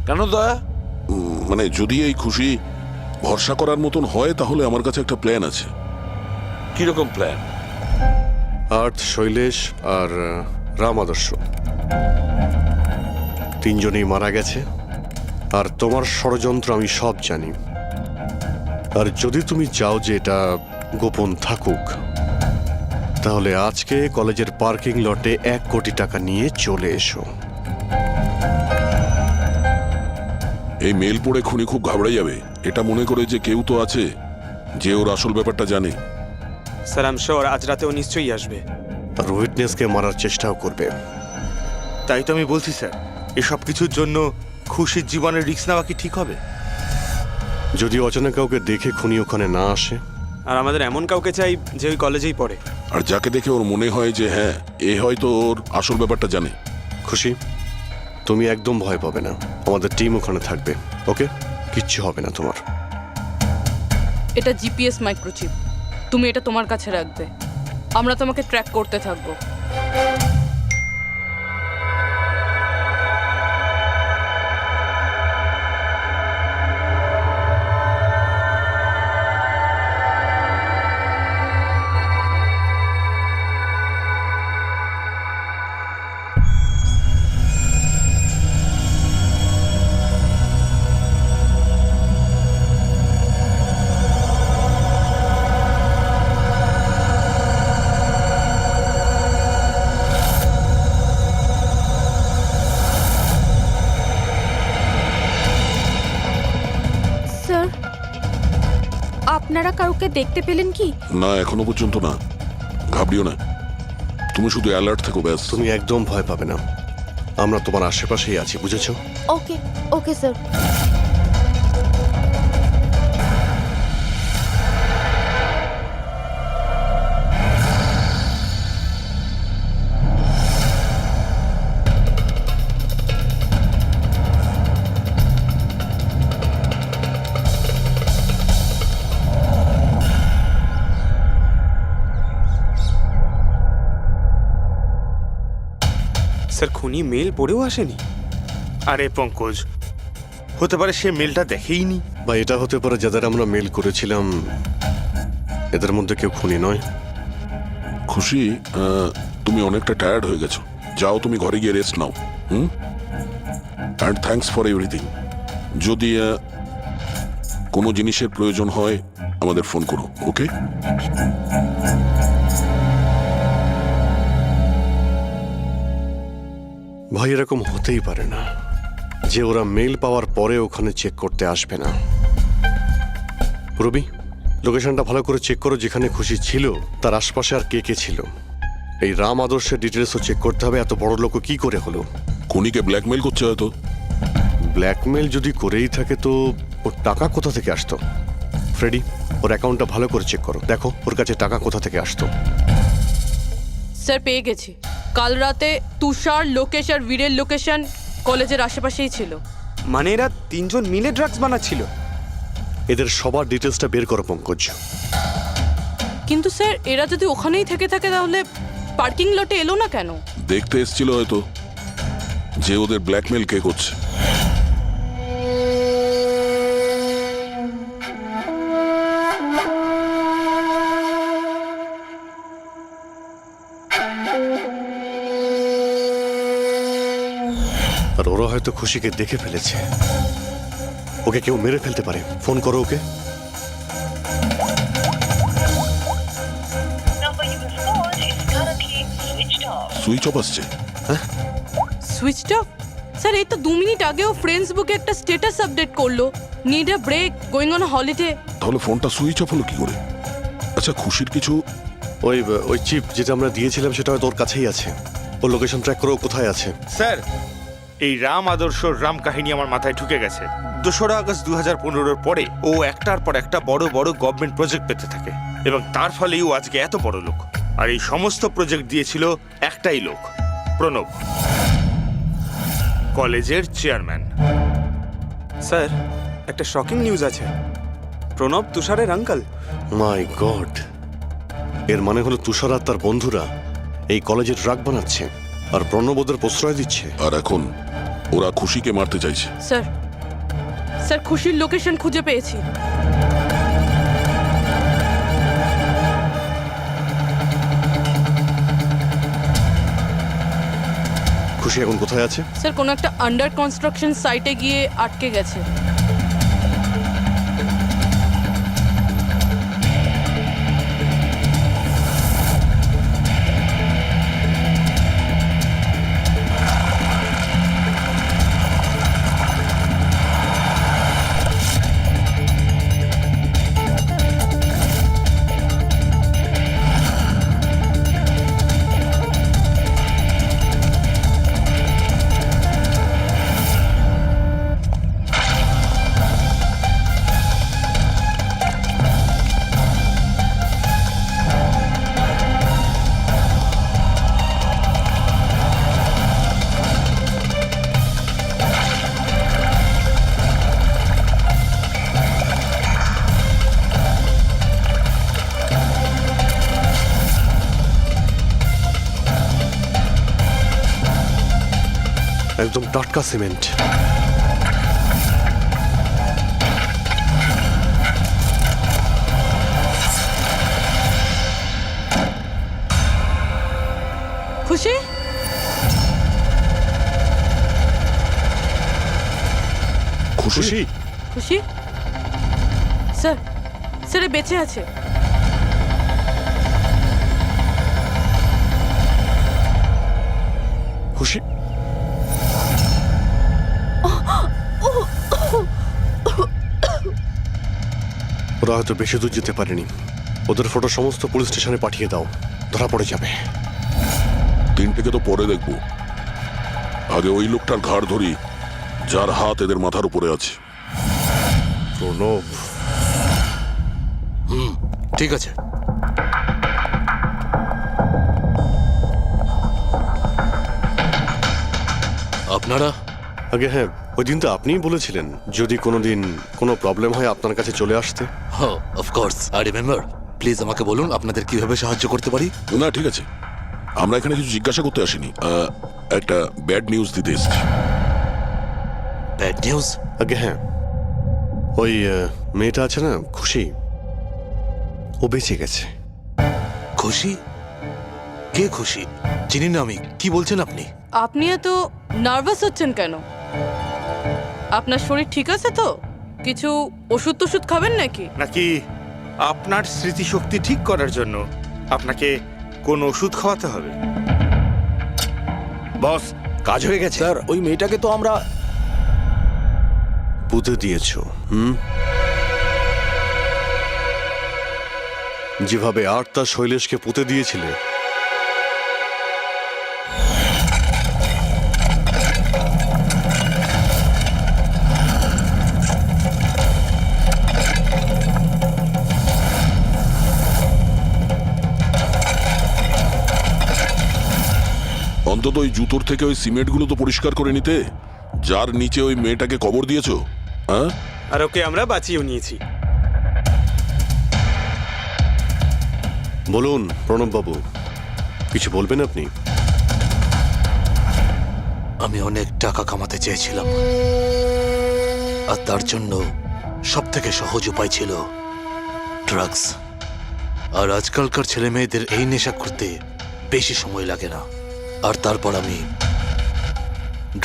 কেন দা? মানে যদি এই খুশি ভরসা করার মতন হয়, তাহলে আমার কাছে একটা প্ল্যান আছে। কিরকম প্ল্যান? আর্থ, শৈলেশ আর রাম আদর্শ তিনজনেই মারা গেছে। আর তোমার ষড়যন্ত্র আমি সব জানি। আর যদি তুমি চাও যে এটা গোপন থাকুক, তাহলে আজকে কলেজের পার্কিং লটে 1 কোটি টাকা নিয়ে চলে এসো। এই মেল পড়ে খুনি খুব ঘাবড়ে যাবে, এটা মনে করে যে কেউ তো আছে যে ওর আসল ব্যাপারটা জানে। স্যার, আই এম শিওর আজ রাতে ও নিশ্চয়ই আসবে। আর উইটনেসকে মারার চেষ্টাও করবে। তাই তো আমি বলছি স্যার, এসব কিছুর জন্য খুশির জীবনের রিস্ক নেওয়া কি ঠিক হবে? যদি অচেনা কাউকে দেখে খুনি ওখানে না আসে। আর আমাদের এমন কাউকে চাই যে ওই কলেজেই পড়ে। আর যাকে দেখে ওর মনে হয় যে হ্যাঁ, এ হয়তো ওর আসল ব্যাপারটা জানে। খুশি, তুমি একদম ভয় পাবে না, আমাদের টিম ওখানে থাকবে। ওকে, কিচ্ছু হবে না তোমার। এটা জিপিএস মাইক্রোচিপ, তুমি এটা তোমার কাছে রাখবে। আমরা তোমাকে ট্র্যাক করতে থাকবো। আপনারা কাউকে দেখতে পেলেন কি? না, এখনো পর্যন্ত না। ঘাবড়িও না, তুমি শুধু অ্যালার্ট থেকো ব্যাস। তুমি একদম ভয় পাবে না, আমরা তোমার আশেপাশেই আছি, বুঝেছো? ওকে ওকে স্যার। স্যার খুনি মেল পড়েও আসেনি? আরে পঙ্কজ, হতে পারে সে মেলটা দেখেইনি। বা এটা হতে পারে যাদের আমরা মেল করেছিলাম এদের মধ্যে কেউ খুনি নয়। খুশি, তুমি অনেকটা টায়ার্ড হয়ে গেছো, যাও তুমি ঘরে গিয়ে rest now. And thanks for everything. যদি কোনো জিনিসের প্রয়োজন হয় আমাদের ফোন করো, ওকে? ভাই এরকম হতেই পারে না যে ওরা মেল পাওয়ার পরে ওখানে চেক করতে আসবে না। রবি, লোকেশনটা ভালো করে চেক করো, যেখানে খুশি ছিল তার আশপাশে আর কে কে ছিল। এই রাম আদর্শের ডিটেলসও চেক করতে হবে। এত বড় লোক কি করে হলো? খুনিকে ব্ল্যাকমেল করছে হয়তো। ব্ল্যাকমেল যদি করেই থাকে তো ওর টাকা কোথা থেকে আসতো? ফ্রেডি, ওর অ্যাকাউন্টটা ভালো করে চেক করো, দেখো ওর কাছে টাকা কোথা থেকে আসতো। স্যার পেয়ে গেছি। কাল রাতে তুষার, লোকেশ আর বীরের লোকেশন কলেজের আশেপাশেই ছিল। মানে এরা তিনজন মিলে ড্রাগস বানাচ্ছিল? এদের সবার ডিটেলসটা বের করো পঙ্কজ। কিন্তু স্যার এরা যদি ওখানেই থেকে থাকে তাহলে পার্কিং লটে এলো না কেন? দেখতে এসেছিল হয়তো যে ওদের ব্ল্যাকমেল কে করছে। আর ওরা হয়তো খুশিকে দেখে ফেলেছে, ওকে কেউ মেরে ফেলতে পারে। ফোন করো ওকে। সুইচ অফ আসছে। Switched off? স্যার এই তো 2 মিনিট আগেও ফ্রেন্ডসবুকে একটা স্ট্যাটাস আপডেট করলো, need a break, going on holiday. তাহলে ফোনটা সুইচ অফ হলো কি করে? আচ্ছা, খুশির কিছু ওই চিপ যেটা আমরা দিয়েছিলাম সেটা হয়তো ওর কাছেই আছে। ওর লোকেশন ট্র্যাক করো, কোথায় আছে। স্যার, এই রাম আদর্শ রাম কাহিনী আমার মাথায় ঢুকে গেছে। 2রা আগস্ট 2015-র পরে ও একটার পর একটা বড় বড় গভর্নমেন্ট প্রজেক্ট পেতে থাকে এবং তার ফলেই ও আজকে এত বড় লোক। আর এই সমস্ত প্রজেক্ট দিয়েছিল একটাই লোক, প্রণব, কলেজের চেয়ারম্যান। স্যার একটা শকিং নিউজ আছে, প্রণব তুষারের আঙ্কেল। মাই গড, এর মানে হলো তুষার আর তার বন্ধুরা এই কলেজে ড্রাগ বানাচ্ছে আর প্রণব ওদের প্রশ্রয় দিচ্ছে। আর এখন ওরা খুশিকে মারতে চাইছে। স্যার, স্যার খুশির লোকেশন খুঁজে পেয়েছি। খুশি এখন কোথায় আছে? স্যার কোনো একটা আন্ডার কনস্ট্রাকশন সাইটে গিয়ে আটকে গেছে। একদম টাটকা সিমেন্ট। খুশি? খুশি? খুশি? স্যার, স্যার এ বেঁচে আছে। খুশি? ওরা হয়তো বেশি দূর যেতে পারেনি। ওদের ফটো সমস্ত পুলিশ স্টেশনে পাঠিয়ে দাও, ধরা পড়ে যাবে। 3টেকে তো পরে দেখবো, আগে ওই লোকটার ঘাড় ধরি যার হাত এদের মাথার উপরে আছে। প্রণব। ঠিক আছে। আপনারা? আগে হ্যাঁ, ওই দিন তো আপনিই বলেছিলেন যদি কোনোদিন কোনো প্রবলেম হয় আপনার কাছে চলে আসতে। হ্যাঁ, অফকোর্স আই রিমেম্বার। প্লিজ আমাকে বলুন আপনাদের কিভাবে সাহায্য করতে পারি। না ঠিক আছে, আমরা এখানে কিছু জিজ্ঞাসা করতে আসিনি। একটা ব্যাড নিউজ দিতে এসেছি। Bad news? আগে হ্যাঁ, ওই মেয়েটা আছে না, খুশি, ও বেঁচে গেছে। খুশি? কে খুশি? চিনি না আমি। কি বলছেন আপনি? আপনি এত নার্ভাস হচ্ছেন কেন? আপনার শরীর ঠিক আছে তো? কিছু ওষুধ টষুধ খাবেন নাকি? নাকি আপনার স্মৃতিশক্তি ঠিক করার জন্য আপনাকে কোন ওষুধ খাওয়াতে হবে? বস, কাজ হয়ে গেছে। স্যার, ওই মেয়েটাকে তো আমরা পুঁতে দিয়েছো। যেভাবে আর্তা শৈলেশকে পুঁতে দিয়েছিলে, অন্তত ওই জুতোর থেকে ওই সিমেন্টগুলো তো পরিষ্কার করে নিতে, যার নিচে ওই মেয়েটাকে কবর দিয়েছো। হ্যাঁ, আর ওকে আমরা বাঁচিয়েও নিয়েছি। বলুন প্রণববাবু, কিছু বলবেন আপনি? আমি অনেক টাকা কামাতে চেয়েছিলাম, আর তার জন্য সব থেকে সহজ উপায় ছিল ড্রাগস। আর আজকালকার ছেলে মেয়েদের এই নেশা করতে বেশি সময় লাগে না। আর তারপর আমি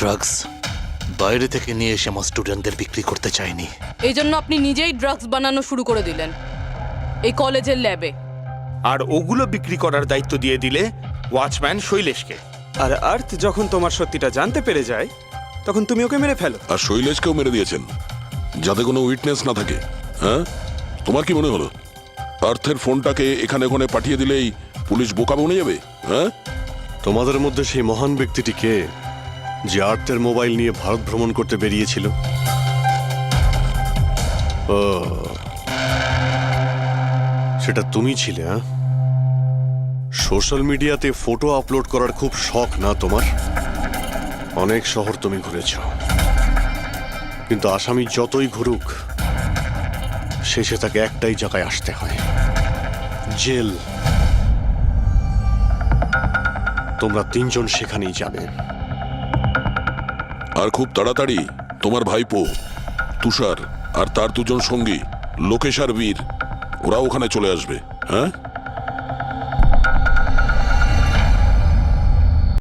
ড্রাগস বাইরে থেকে নিয়ে এসে আমার স্টুডেন্টদের বিক্রি করতে চাইনি। এই জন্য আপনি নিজেই ড্রাগস বানানো শুরু করে দিলেন এই কলেজের ল্যাবে। আর ওগুলো বিক্রি করার দায়িত্ব দিয়ে দিলে ওয়াচম্যান শৈলেশকে। আর আর্থ যখন তোমার সত্যিটা জানতে পেরে যায়, তখন তুমি ওকে মেরে ফেলো। আর শৈলেশকেও মেরে দিয়েছেন যাতে কোনো উইটনেস না থাকে। হ্যাঁ, তোমার কি মনে হলো আর্থের ফোনটাকে এখানে ওখানে পাঠিয়ে দিলেই পুলিশ বোকা বনে যাবে? হ্যাঁ, তোমাদের মধ্যে সেই মহান ব্যক্তিটি কে, যে আর্থের মোবাইল নিয়ে ভারত ভ্রমণ করতে বেরিয়েছিল? ও, সেটা তুমি ছিলে? হ্যাঁ, সোশ্যাল মিডিয়াতে ফটো আপলোড করার খুব শখ না তোমার? অনেক শহর তুমি ঘুরেছ, কিন্তু আসামি যতই ঘুরুক শেষে তাকে একটাই জায়গায় আসতে হয়, জেল। তোমরা তিনজন সেখানেই যাবে। আর খুব তাড়াতাড়ি তোমার ভাইপো তুষার আর তার দুজন সঙ্গী লোকেশ আর বীর, ওরা ওখানে চলে আসবে। হ্যাঁ,